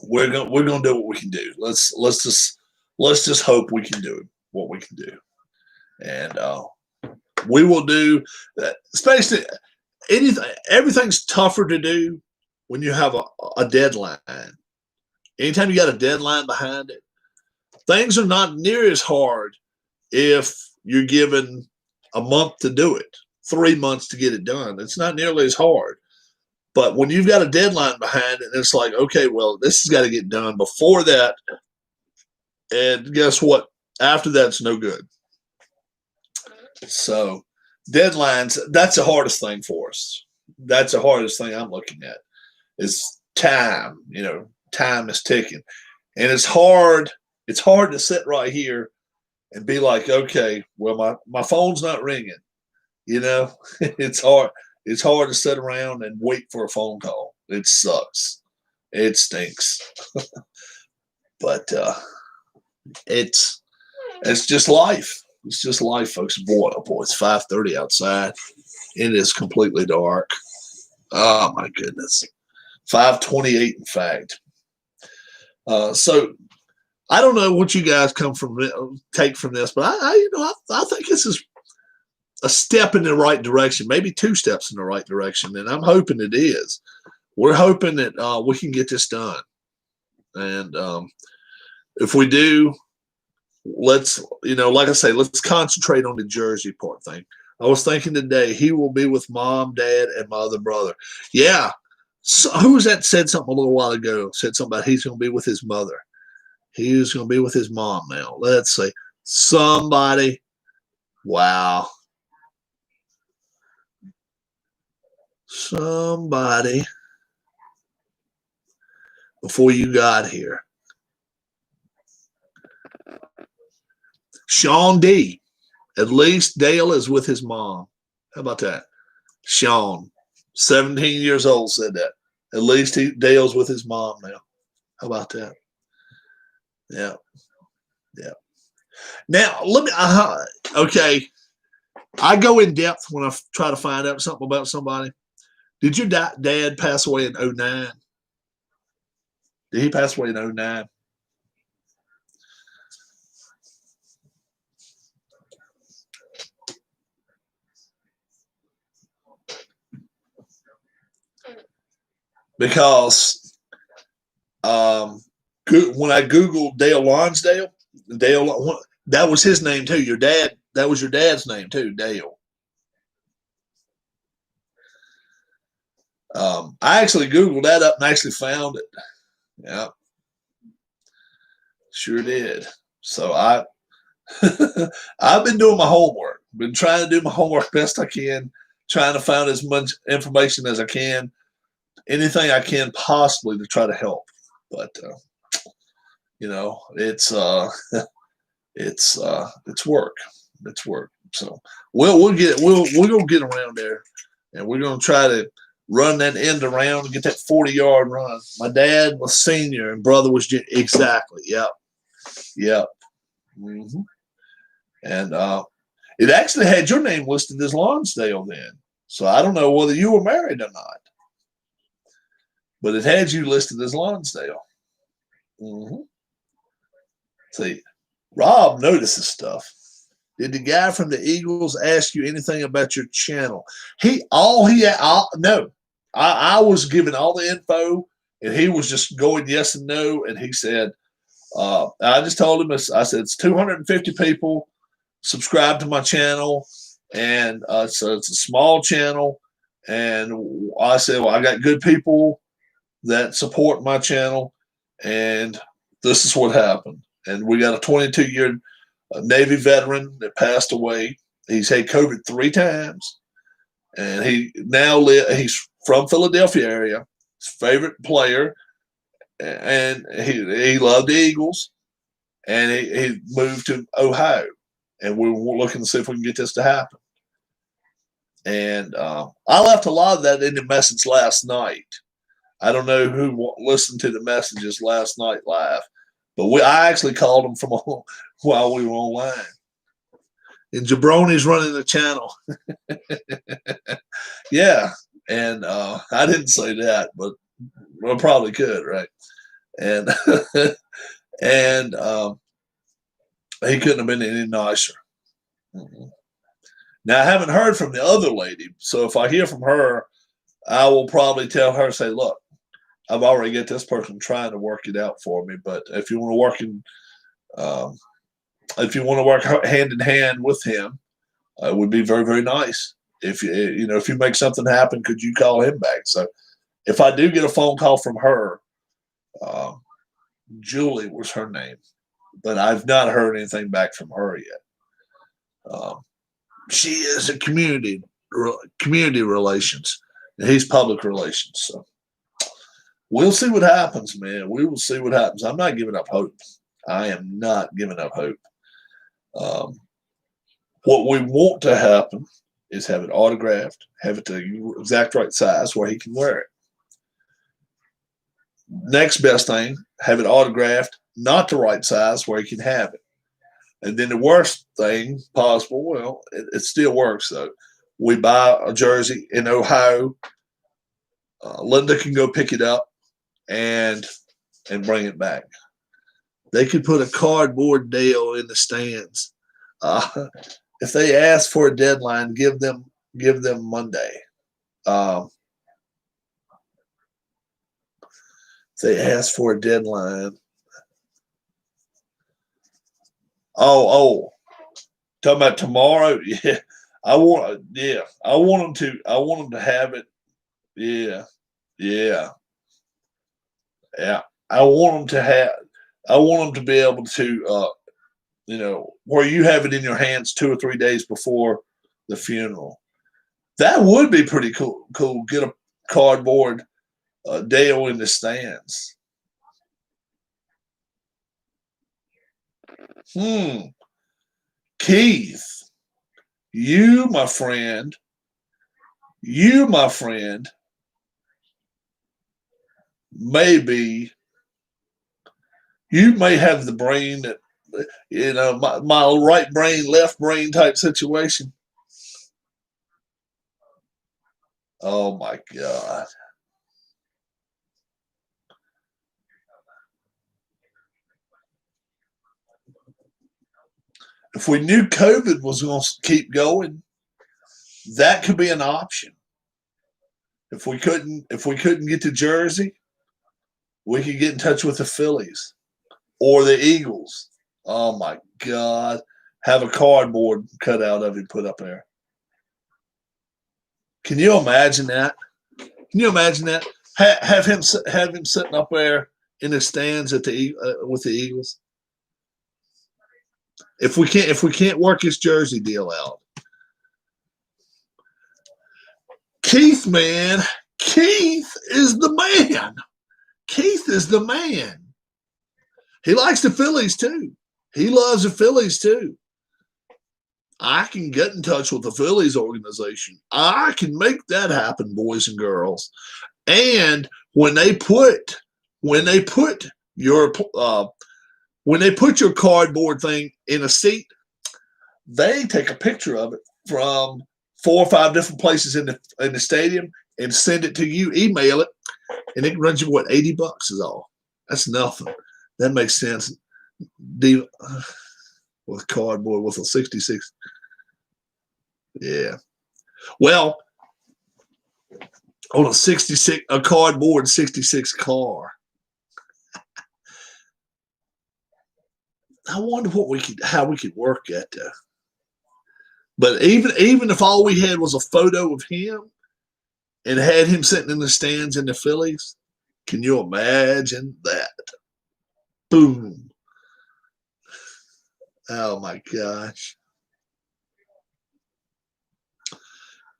we're gonna do what we can do. Let's just hope we can do what we can do, and we will do that. Especially everything's tougher to do when you have a deadline. Anytime you got a deadline behind it, things are not near as hard if you're given a month to do it, 3 months to get it done. It's not nearly as hard. But when you've got a deadline behind it, it's like, okay, well, this has got to get done before that. And guess what? After that's no good. So deadlines, that's the hardest thing for us. That's the hardest thing I'm looking at is time. Time is ticking. And it's hard to sit right here and be like, okay, well, my phone's not ringing. It's hard. It's hard to sit around and wait for a phone call. It sucks. It stinks. But it's just life. It's just life, folks. Boy, oh boy, it's 5:30 outside. It is completely dark. Oh my goodness. 5:28, in fact. So I don't know what you guys take from this, but I think this is a step in the right direction, maybe 2 steps in the right direction, and I'm hoping it is. We're hoping that we can get this done, and if we do, let's like I say, let's concentrate on the Jersey part thing. I was thinking today he will be with mom, dad, and my other brother. Yeah. So who was that said something a little while ago? Said something about he's going to be with his mother. He's going to be with his mom now. Let's see. Somebody. Wow. Somebody before you got here. Sean D. At least Dale is with his mom. How about that? Sean, 17 years old, said that. At least Dale's with his mom now. How about that? Yeah. Yeah. Now, let me, okay. I go in depth when I try to find out something about somebody. Did your dad pass away in 2009? Did he pass away in 2009? Because when I Googled Dale Lonsdale, that was his name too. Your dad, that was your dad's name too, Dale. I actually Googled that up and actually found it. Yeah, sure did. So I've been doing my homework. Been trying to do my homework best I can, trying to find as much information as I can, anything I can possibly to try to help. But it's it's work. It's work. So we'll gonna get around there, and we're gonna try to run that end around and get that 40-yard run. My dad was senior and brother was exactly. Yep. Mm-hmm. And it actually had your name listed as Lonsdale then. So I don't know whether you were married or not, but it had you listed as Lonsdale. Mm-hmm. See, Rob notices stuff. Did the guy from the Eagles ask you anything about your channel? No. I was given all the info, and he was just going yes and no. And he said, I just told him, I said, it's 250 people subscribe to my channel, and so it's a small channel. And I said, well, I got good people that support my channel, and this is what happened. And we got a 22-year Navy veteran that passed away. He's had COVID 3 times, and he's from Philadelphia area. His favorite player, and he loved the Eagles, and he moved to Ohio, and we were looking to see if we can get this to happen. And I left a lot of that in the message last night. I don't know who listened to the messages last night live, but I actually called them from while we were online. And Jabroni's running the channel. Yeah. And I didn't say that, but I probably could, right? And and he couldn't have been any nicer. Mm-hmm. Now, I haven't heard from the other lady, so if I hear from her, I will probably tell her, say, look, I've already got this person trying to work it out for me, but if you want to work hand in hand with him, it would be very, very nice. If you make something happen, could you call him back? So if I do get a phone call from her, Julie was her name, but I've not heard anything back from her yet. She is a community relations, and he's public relations. So we'll see what happens, man. We will see what happens. I'm not giving up hope. I am not giving up hope. What we want to happen is have it autographed, have it the exact right size where he can wear it. Next best thing, have it autographed, not the right size where he can have it. And then the worst thing possible, well, it still works though. We buy a jersey in Ohio. Linda can go pick it up and bring it back. They could put a cardboard deal in the stands. If they ask for a deadline, give them Monday. If they ask for a deadline. Oh, talking about tomorrow? Yeah, I want them to have it. Yeah. I want them to be able to, where you have it in your hands 2 or 3 days before the funeral. That would be pretty cool. Get a cardboard deal in the stands. Keith, you, my friend, maybe you may have the brain that, my right brain, left brain type situation. Oh my God. If we knew COVID was going to keep going, that could be an option. If we couldn't get to Jersey, we could get in touch with the Phillies or the Eagles. Oh my God. Have a cardboard cut out of him put up there. Can you imagine that? Have him sitting up there in the stands with the Eagles. If we can't work his jersey deal out. Keith, man. Keith is the man. He likes the Phillies too. He loves the Phillies too. I can get in touch with the Phillies organization. I can make that happen, boys and girls. And when they put your cardboard thing in a seat, they take a picture of it from 4 or 5 different places in the stadium and send it to you, email it, and it runs you $80 is all. That's nothing. That makes sense. With cardboard with a 66. Yeah. Well, on a cardboard 66 car. I wonder how we could work that. But even if all we had was a photo of him and had him sitting in the stands in the Phillies, can you imagine that? Boom. Oh my gosh.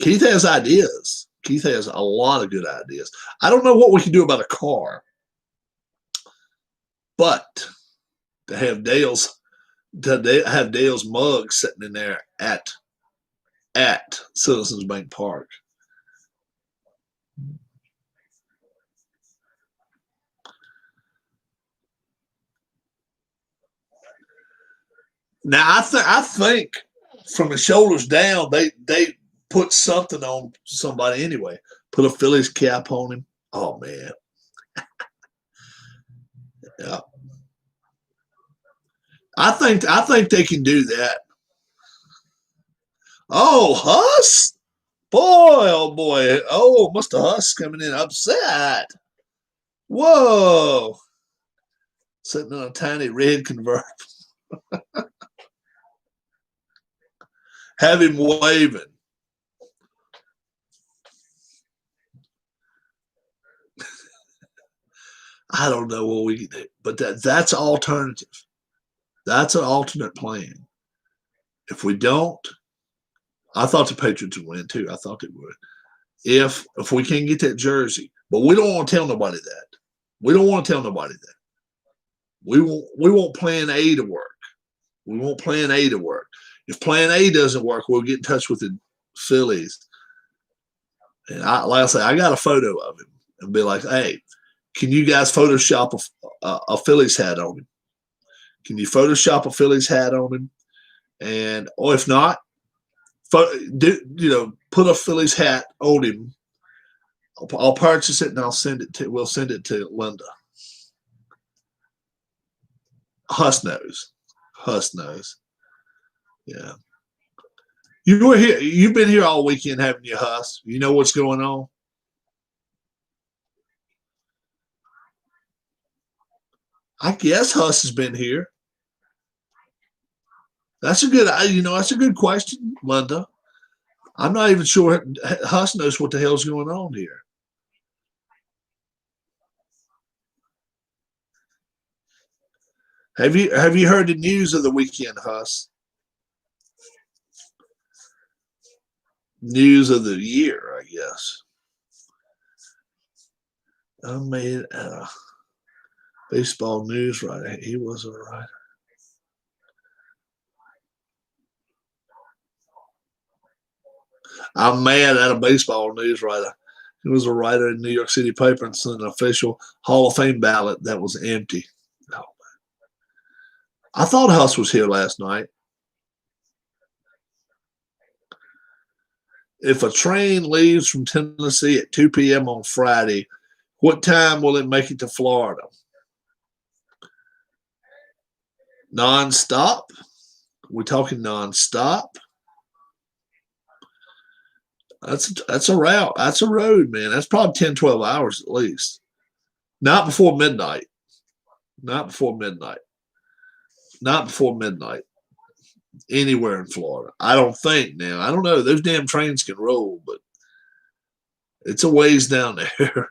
Keith has ideas. Keith has a lot of good ideas. I don't know what we can do about a car, but to have Dale's mug sitting in there at Citizens Bank Park. Now I think from the shoulders down they put something on somebody anyway. Put a Phillies cap on him. Oh man. Yeah. I think they can do that. Oh, Huss? Boy, oh boy. Oh, Mr. Huss coming in upset. Whoa. Sitting on a tiny red convertible. Have him waving. I don't know what we can do, but that's alternative. That's an alternate plan. If we don't, I thought the Patriots would win too. I thought they would. If we can't get that jersey, but we don't want to tell nobody that. We don't want to tell nobody that. We want plan A to work. We want plan A to work. If plan A doesn't work, we'll get in touch with the Phillies. And like I say, I got a photo of him and be like, hey, can you guys Photoshop a Phillies hat on him? Can you Photoshop a Phillies hat on him? And or if not, put a Phillies hat on him. I'll purchase it and I'll send it to. We'll send it to Linda. Huss knows. Huss knows. Yeah. You were here. You've been here all weekend, haven't you, Huss? You know what's going on. I guess Huss has been here. That's a good question, Linda. I'm not even sure Huss knows what the hell's going on here. Have you heard the news of the weekend, Huss? News of the year, I guess. I made baseball news writer. He was a writer. I'm mad at a baseball news writer. He was a writer in New York City paper and sent an official Hall of Fame ballot that was empty. Oh, I thought Huss was here last night. If a train leaves from Tennessee at 2 p.m. on Friday, what time will it make it to Florida? Nonstop? We're talking nonstop? That's a route. That's a road, man. That's probably 10, 12 hours at least. Not before midnight. Not before midnight. Not before midnight. Anywhere in Florida. I don't think now. I don't know. Those damn trains can roll, but it's a ways down there.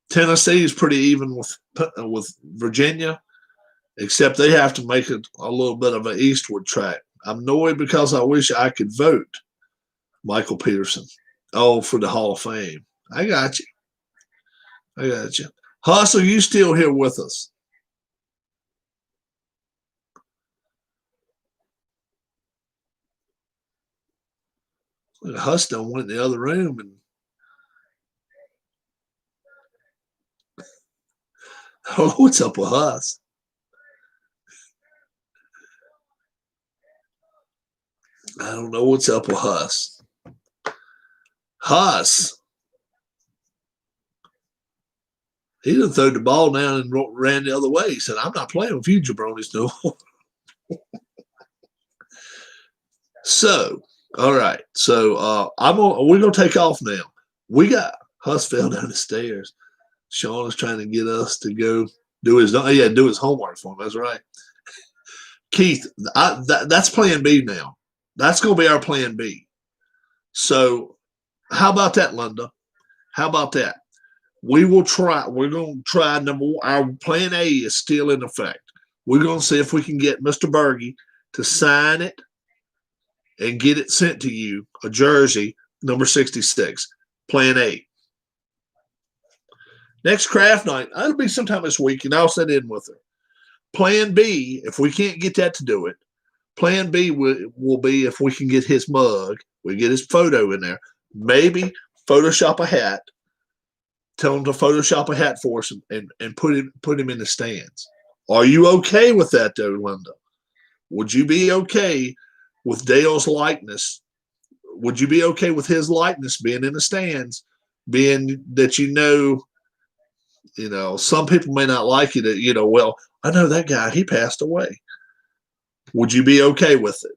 Tennessee is pretty even with Virginia, except they have to make it a little bit of an eastward track. I'm annoyed because I wish I could vote Michael Peterson. Oh, for the Hall of Fame. I got you. I got you. Huss, are you still here with us? Huss done went in the other room and I don't know what's up with Huss. I don't know what's up with Huss. Huss. He done threw the ball down and ran the other way. He said, I'm not playing with you jabronis no more. So, all right. So we're gonna take off now. We got Huss fell down the stairs. Sean is trying to get us to go do his homework for him. That's right. Keith, that's plan B now. That's going to be our plan B. So how about that, Linda? How about that? We will try. We're going to try our plan A is still in effect. We're going to see if we can get Mr. Berge to sign it and get it sent to you, a jersey, number 66, plan A. Next craft night, that'll be sometime this week, and I'll sit in with her. Plan B, if we can't get that to do it, plan B will be if we can get his mug, we get his photo in there, maybe Photoshop a hat, tell him to Photoshop a hat for us and put him in the stands. Are you okay with that, though, Linda? Would you be okay with Dale's likeness? Would you be okay with his likeness being in the stands, being that some people may not like it, well, I know that guy, he passed away. Would you be okay with it?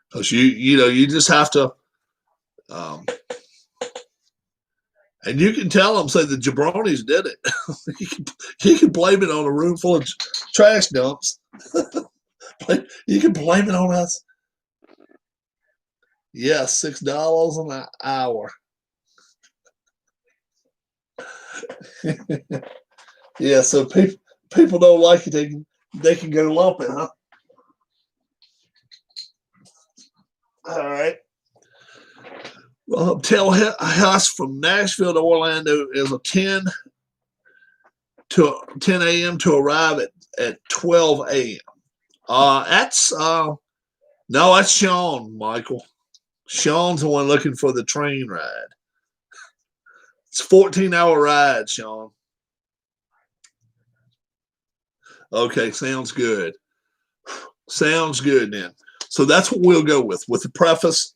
Because you just have to, and you can tell them, say the jabronis did it. you can blame it on a room full of trash dumps. You can blame it on us. Yeah, $6 an hour. Yeah, so people don't like it. They can go lump it, huh? All right. Tailhouse from Nashville to Orlando is a 10 a.m. to arrive at 12 a.m. That's no, that's Sean, Michael. Sean's the one looking for the train ride. It's a 14-hour ride, Sean. Okay, sounds good. Sounds good then. So that's what we'll go with the preface.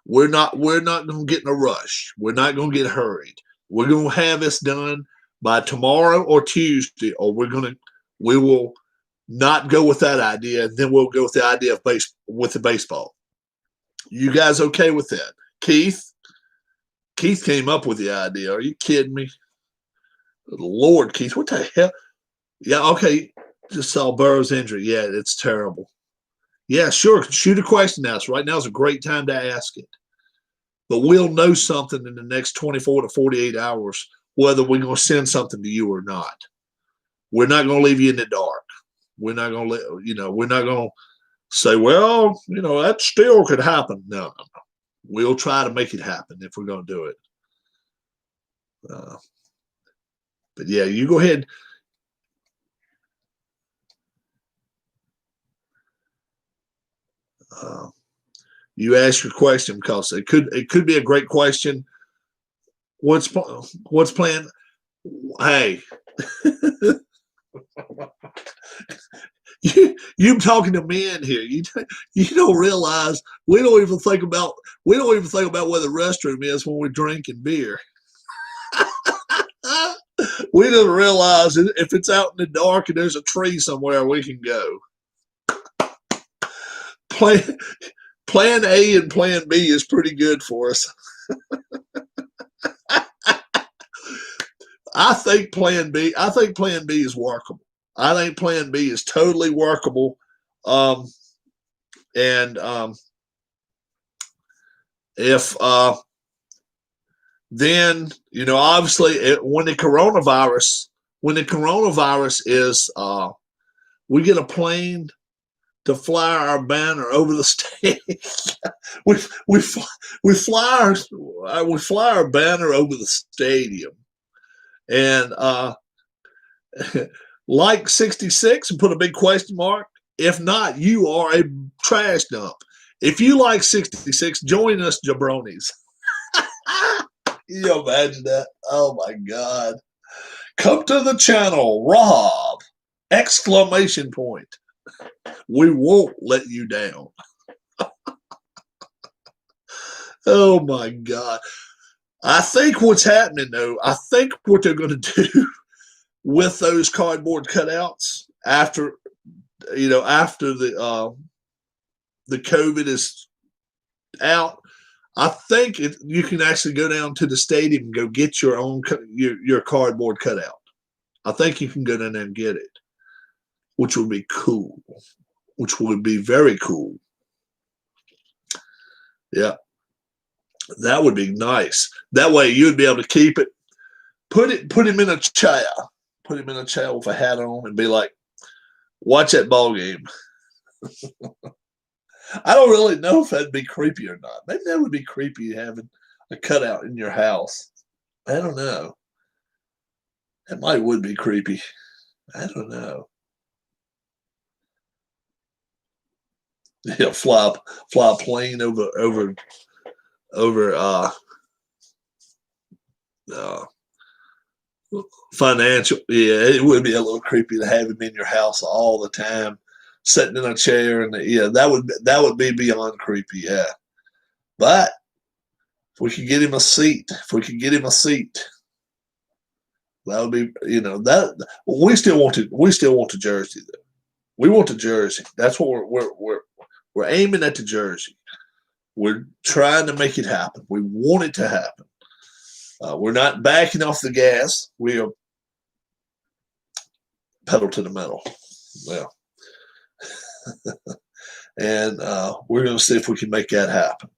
We're not going to get in a rush. We're not going to get hurried. We're going to have this done by tomorrow or Tuesday, or we will not go with that idea. Then we'll go with the idea of with the baseball. You guys okay with that? Keith came up with the idea. Are you kidding me? Lord, Keith, what the hell? Yeah, okay. Just saw Burrow's injury. Yeah, it's terrible. Yeah, sure. Shoot a question now. So right now is a great time to ask it. But we'll know something in the next 24 to 48 hours whether we're going to send something to you or not. We're not going to leave you in the dark. We're not going to we're not going to say, well, that still could happen. No. We'll try to make it happen if we're going to do it. But yeah, you go ahead. You ask your question because it could be a great question. What's planned? Hey, you talking to men here. You don't realize we don't even think about where the restroom is when we're drinking beer. We don't realize if it's out in the dark and there's a tree somewhere we can go. Plan A and Plan B is pretty good for us. I think Plan B is workable. I think Plan B is totally workable. If then obviously when the coronavirus is we get a plane to fly our banner over the stage. we fly our banner over the stadium, and like 66 and put a big question mark. If not, you are a trash dump. If you like 66, join us, jabronis. You imagine that? Oh my God! Come to the channel, Rob! Exclamation point. We won't let you down. Oh my God. I think what's happening though, I think what they're going to do with those cardboard cutouts after the COVID is out, I think you can actually go down to the stadium and go get your own your cardboard cutout. I think you can go down there and get it, which would be cool. Which would be very cool. Yeah. That would be nice. That way you'd be able to keep it. Put him in a chair. Put him in a chair with a hat on and be like, watch that ball game. I don't really know if that'd be creepy or not. Maybe that would be creepy having a cutout in your house. I don't know. That would be creepy. I don't know. Yeah, fly a plane over financial. Yeah, it would be a little creepy to have him in your house all the time, sitting in a chair, and that would be beyond creepy. Yeah, but if we could get him a seat, that would be that. We still want the jersey though. We want the jersey. That's what we're aiming at, the jersey. We're trying to make it happen. We want it to happen. We're not backing off the gas. We are pedal to the metal. Well, And we're going to see if we can make that happen.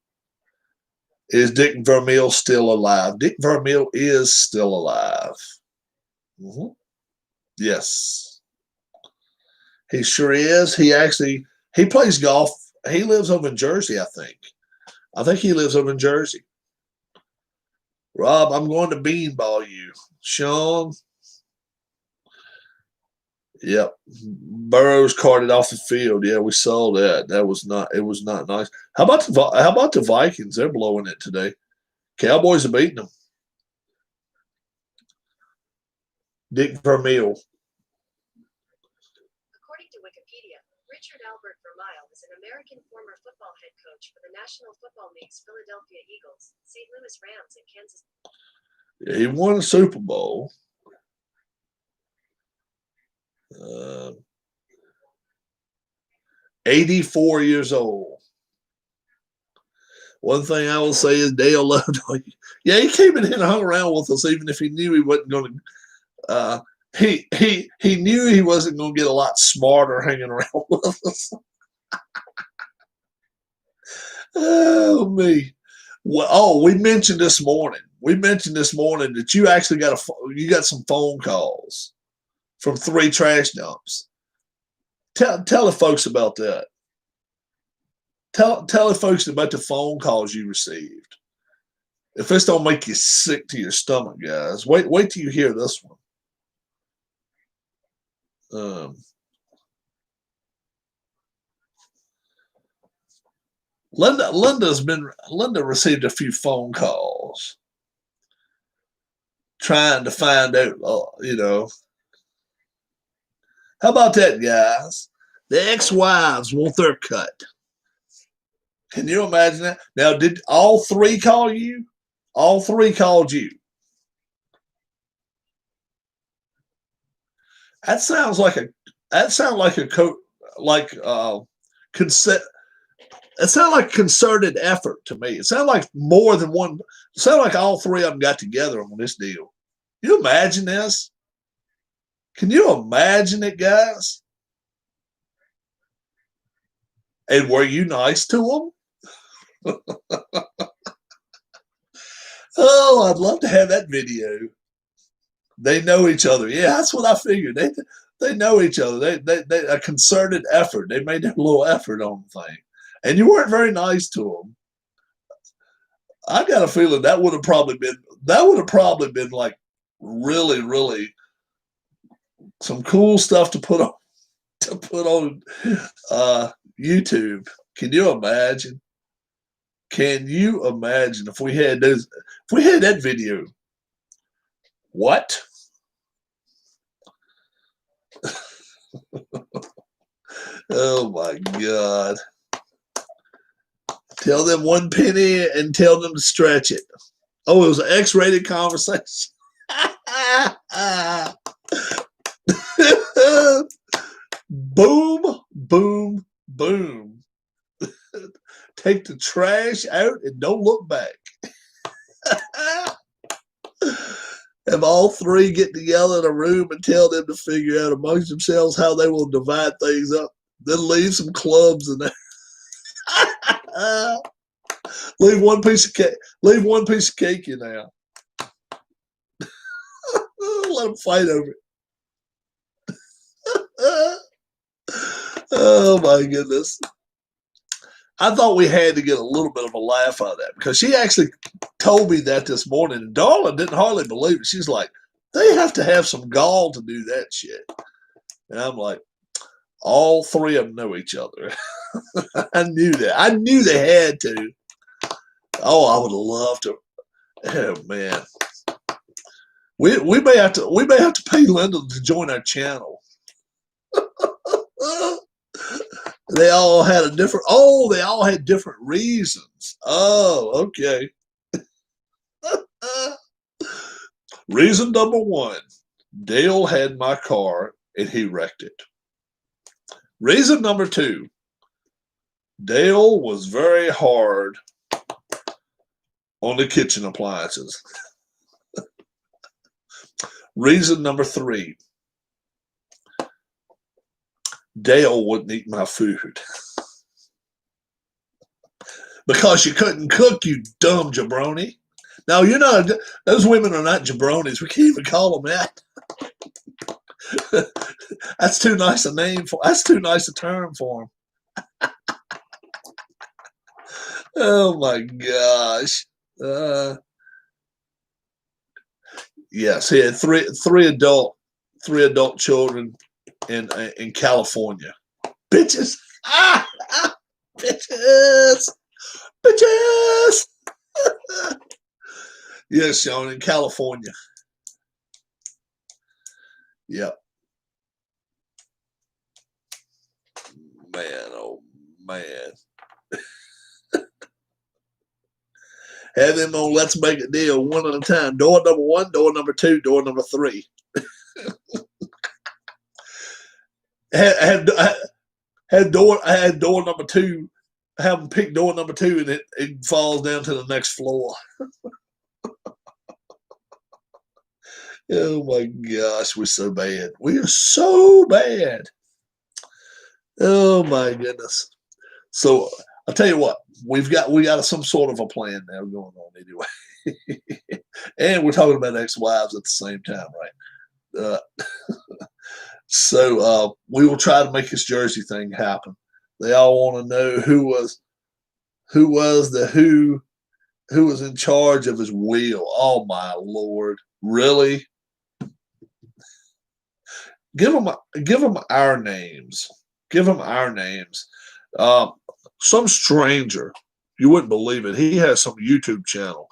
Is Dick Vermeil still alive? Dick Vermeil is still alive. Mm-hmm. Yes. He sure is. He plays golf. He lives over in Jersey, I think. I think he lives over in Jersey. Rob, I'm going to beanball you. Sean. Yep. Burrows carted off the field. Yeah, we saw that. It was not nice. How about the Vikings? They're blowing it today. Cowboys are beating them. Dick Vermeil. According to Wikipedia, Richard Albert Vermeil is an American former football head coach for the National Football League's Philadelphia Eagles, St. Louis Rams, and Kansas. Yeah, he won a Super Bowl. 84 years old. One thing I will say is Dale loved. Yeah, he came in and hung around with us, even if he knew he wasn't going to. He knew he wasn't going to get a lot smarter hanging around with us. Oh me. Well, we mentioned this morning. That you actually got some phone calls from 3 trash dumps. Tell the folks about that. Tell the folks about the phone calls you received. If this don't make you sick to your stomach, guys, wait till you hear this one. Linda received a few phone calls trying to find out, how about that, guys? The ex-wives want their cut. Can you imagine that? Now, did all 3 call you? All 3 called you. That sounds like a concerted effort to me. It sounded like more than one. It sounded like all 3 of them got together on this deal. Can you imagine this? Can you imagine it, guys? And were you nice to them? Oh, I'd love to have that video. They know each other. Yeah, that's what I figured. They know each other. They a concerted effort. They made a little effort on the thing. And you weren't very nice to them. I got a feeling that would have probably been like really, really some cool stuff to put on YouTube. Can you imagine? Can you imagine if we had that video? What? Oh my God. Tell them 1 penny and tell them to stretch it. Oh, it was an X-rated conversation. Boom, boom, boom. Take the trash out and don't look back. Have all 3 get together in a room and tell them to figure out amongst themselves how they will divide things up. Then leave some clubs in there. Leave one piece of cake. Leave one piece of cake in there. Let them fight over it. Oh my goodness. I thought we had to get a little bit of a laugh out of that because she actually told me that this morning, and Darla didn't hardly believe it. She's like, they have to have some gall to do that shit. And I'm like, all 3 of them know each other. I knew that. I knew they had to. Oh, I would love to. Oh man, we may have to pay Linda to join our channel. They all had different reasons. Oh, okay. Reason number 1, Dale had my car and he wrecked it. Reason number 2, Dale was very hard on the kitchen appliances. Reason number 3, Dale wouldn't eat my food. Because you couldn't cook, you dumb jabroni. Now, you're not, those women are not jabronis. We can't even call them that. That's too nice a name for, that's too nice a term for them. Oh my gosh. Yes, he had three adult children in California. Bitches. Bitches. Bitches. Yes, Sean, in California. Yep. Man, oh man. Have them on Let's Make a Deal one at a time. Door number 1, door number 2, door number 3. I had door number 2. Have them pick door number 2, and it falls down to the next floor. Oh my gosh, we're so bad. We are so bad. Oh my goodness. So I'll tell you what, we got some sort of a plan now going on anyway. And we're talking about ex-wives at the same time, right? So we will try to make this Jersey thing happen. They all want to know who was in charge of his wheel. Oh my Lord, really? Give them our names. Give them our names. Some stranger, you wouldn't believe it. He has some YouTube channel.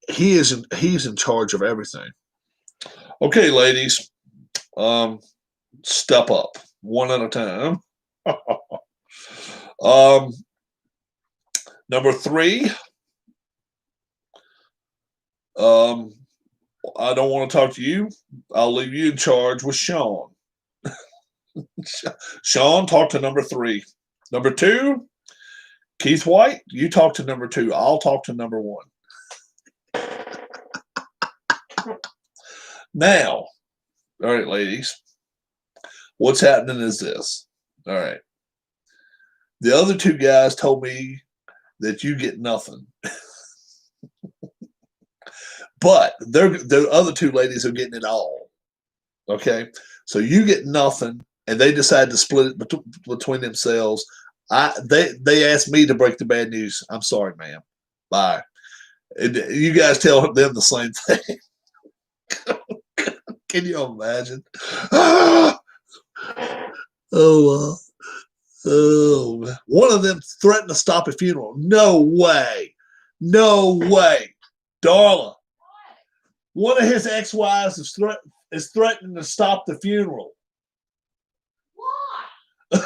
He's in charge of everything. Okay, ladies, step up one at a time. Number 3. I don't want to talk to you. I'll leave you in charge with Sean. Sean, talk to number 3. Number 2, Keith White, you talk to number 2. I'll talk to number 1. Now, all right, ladies, what's happening is this. All right. The other 2 guys told me that you get nothing. But the other 2 ladies are getting it all. Okay? So you get nothing, and they decide to split it between themselves. They asked me to break the bad news. I'm sorry, ma'am. Bye. And you guys tell them the same thing. Can you imagine? Oh, one of them threatened to stop a funeral. No way. No way. Darla, one of his ex-wives is threatening to stop the funeral. Why?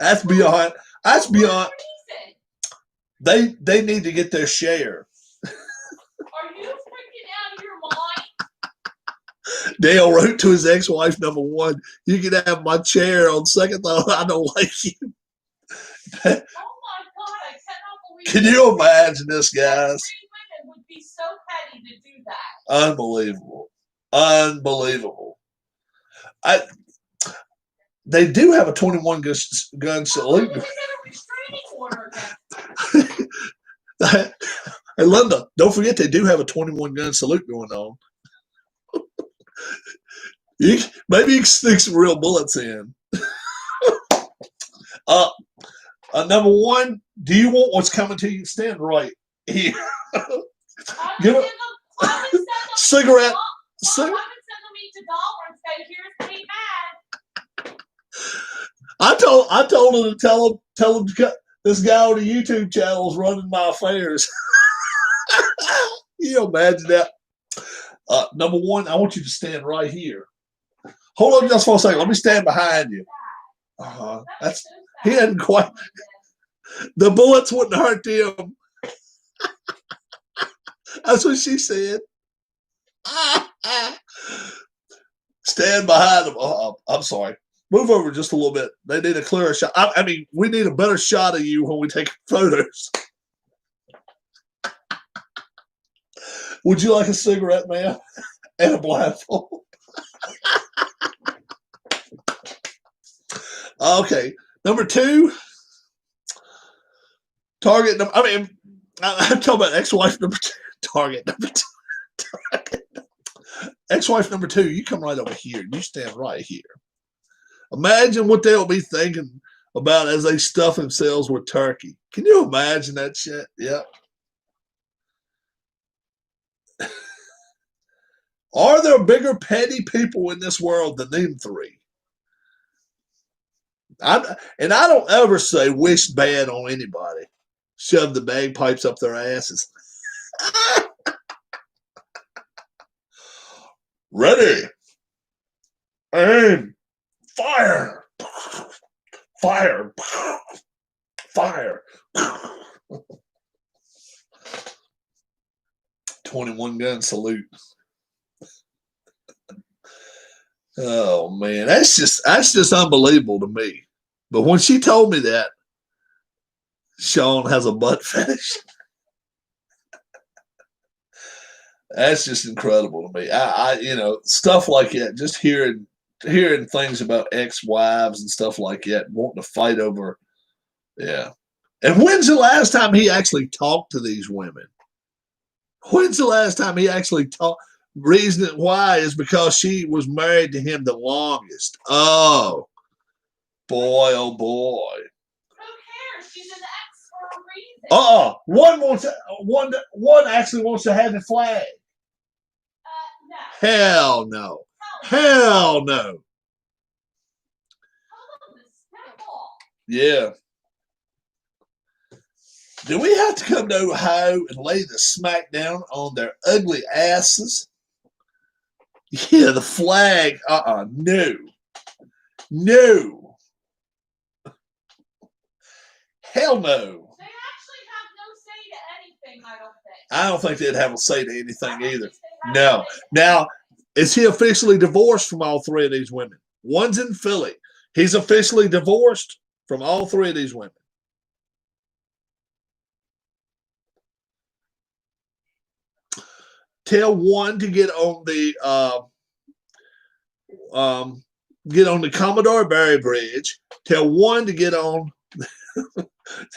That's beyond. That's beyond. Reason? They need to get their share. Are you freaking out of your mind? Dale wrote to his ex-wife, number 1, you can have my chair. On second thought, I don't like you. Oh my God, I cannot believe Can you imagine this, guys? 3 women would be so petty to do that. Unbelievable. Unbelievable. They do have a 21 gun salute. They get a restraining order against Hey, Linda, don't forget they do have a 21 gun salute going on. Maybe you can stick some real bullets in. Number 1, do you want what's coming to you? Stand right here. Give it cigarette. I would send them each $1 and say, "Here's Kate Mad." I told her to tell him to cut this guy on the YouTube channel is running my affairs. You imagine that? Number 1, I want you to stand right here. Hold on just for a second. Let me stand behind you. He hadn't quite. The bullets wouldn't hurt him. That's what she said. Stand behind him. I'm sorry. Move over just a little bit. They need a clearer shot. I mean, we need a better shot of you when we take photos. Would you like a cigarette, man? And a blindfold? Okay, number two, target. I mean, I'm talking about ex-wife number two. Target number two. Target. Ex-wife number two. You come right over here. You stand right here. Imagine what they'll be thinking about as they stuff themselves with turkey. Can you imagine that shit? Yep. Are there bigger petty people in this world than them three? I don't ever say wish bad on anybody. Shove the bagpipes up their asses. Ready. Aim. Fire. Fire. Fire. 21 gun salute. Oh man, that's just unbelievable to me. But when she told me that Sean has a butt fetish, that's just incredible to me. I stuff like that. Just hearing things about ex-wives and stuff like that, wanting to fight over. Yeah. And when's the last time he actually talked to these women? When's the last time he actually talked? Reason why is because she was married to him the longest. Oh boy, oh boy. Who cares? She's an ex for a reason. One actually wants to have it flagged. No. Hell no. Hell no. Tell them to step off. Yeah. Do we have to come to Ohio and lay the smack down on their ugly asses? Yeah, the flag. No. No. Hell no. They actually have no say to anything, I don't think. I don't think they'd have a say to anything I don't either. think they have No. a say. Now, is he officially divorced from all three of these women? One's in Philly. He's officially divorced from all three of these women. Tell one to get on the Commodore Barry Bridge. Tell one to get on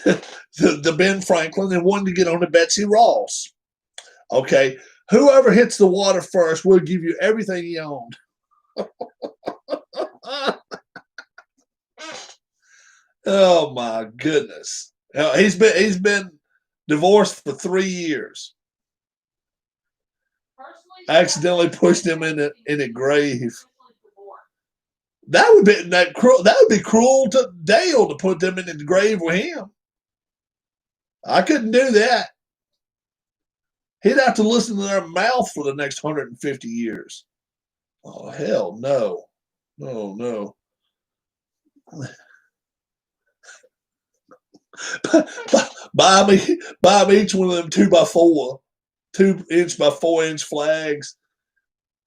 the Ben Franklin, and one to get on the Betsy Ross. Okay, whoever hits the water first, we'll give you everything he owned. Oh my goodness! He's been divorced for 3 years. Accidentally pushed him in a grave. That would be cruel to Dale to put them in the grave with him. I couldn't do that. He'd have to listen to their mouth for the next 150 years. Oh hell no. No, no. Buy me each one of them 2x4, 2-inch by 4-inch flags,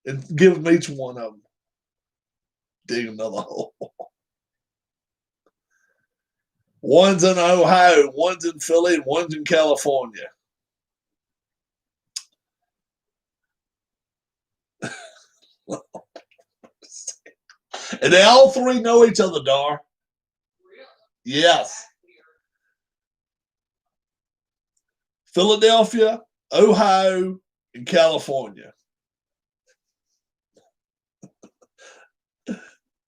and give them each one of them. Dig another hole. One's in Ohio, one's in Philly, and one's in California. And they all three know each other, Dar. Really? Yes. Philadelphia, Ohio, and California.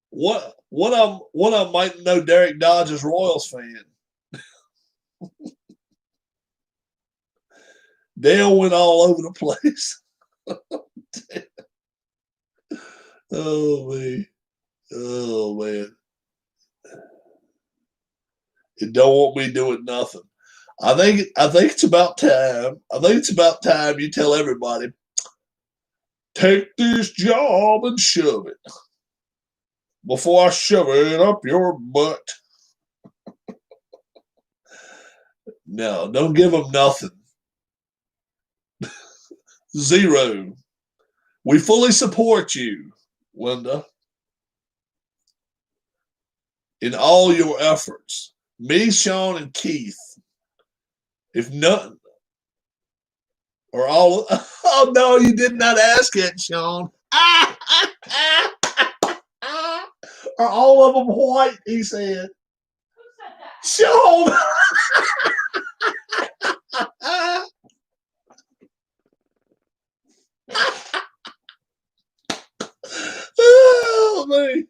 One of them might know Derek Dodge's Royals fan. Dale went all over the place. Oh man. Oh man. It don't want me doing nothing. I think it's about time. I think it's about time you tell everybody, take this job and shove it before I shove it up your butt. No, don't give them nothing. Zero. We fully support you, Linda, in all your efforts. Me, Sean, and Keith. If none, or all. Oh no, you did not ask it, Sean. Are all of them white? He said. Who said that? Sean. Oh, man.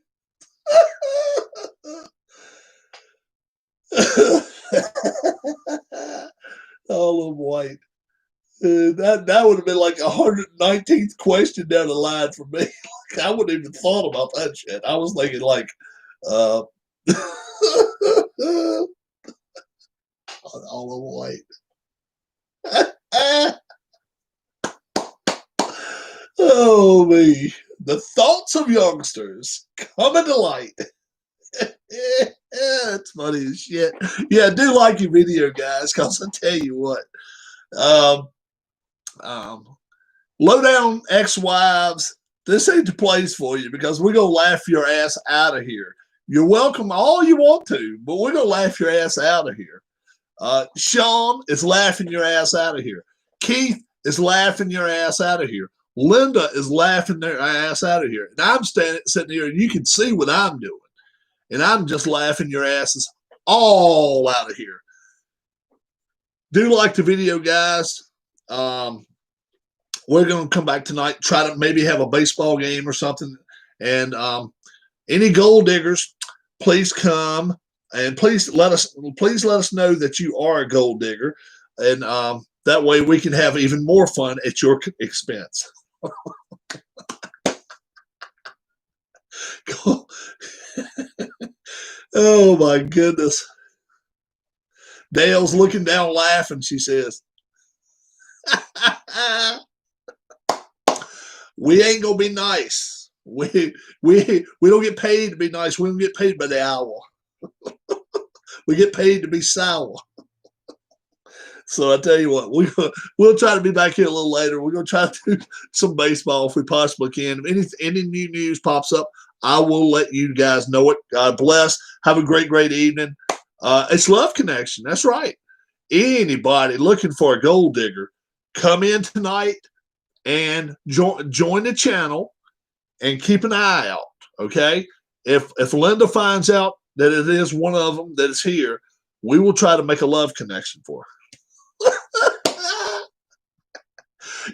All of them white. That would have been like 119th question down the line for me. I wouldn't even thought about that shit. I was thinking like, all of them white. Oh me, the thoughts of youngsters coming to light. It's funny as shit. Yeah, I do like your video, guys, because I tell you what. Low down ex-wives, this ain't the place for you because we're going to laugh your ass out of here. You're welcome all you want to, but we're going to laugh your ass out of here. Sean is laughing your ass out of here. Keith is laughing your ass out of here. Linda is laughing their ass out of here. And I'm sitting here and you can see what I'm doing. And I'm just laughing your asses all out of here. Do like the video, guys. We're going to come back tonight, try to maybe have a baseball game or something. And any gold diggers, please come and please let us know that you are a gold digger. And that way we can have even more fun at your expense. Oh my goodness. Dale's looking down laughing, she says. We ain't gonna be nice. We don't get paid to be nice. We don't get paid by the hour. We get paid to be sour. So I tell you what, we'll try to be back here a little later. We're gonna try to do some baseball if we possibly can. If any new news pops up, I will let you guys know it. God bless. Have a great evening. It's Love Connection. That's right. Anybody looking for a gold digger, come in tonight and join the channel and keep an eye out. Okay. If Linda finds out that it is one of them that is here, we will try to make a love connection for her.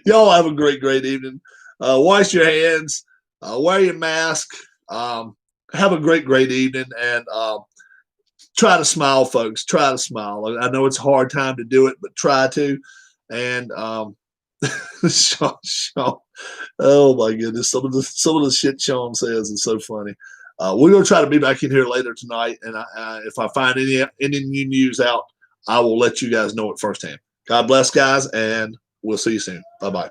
Y'all have a great evening. Wash your hands. Wear your mask. Have a great evening, and try to smile, folks. Try to smile. I know it's a hard time to do it, but try to. And Sean, oh my goodness, some of the shit Sean says is so funny. We're gonna try to be back in here later tonight, and if I find any new news out, I will let you guys know it firsthand. God bless, guys, and we'll see you soon. Bye bye.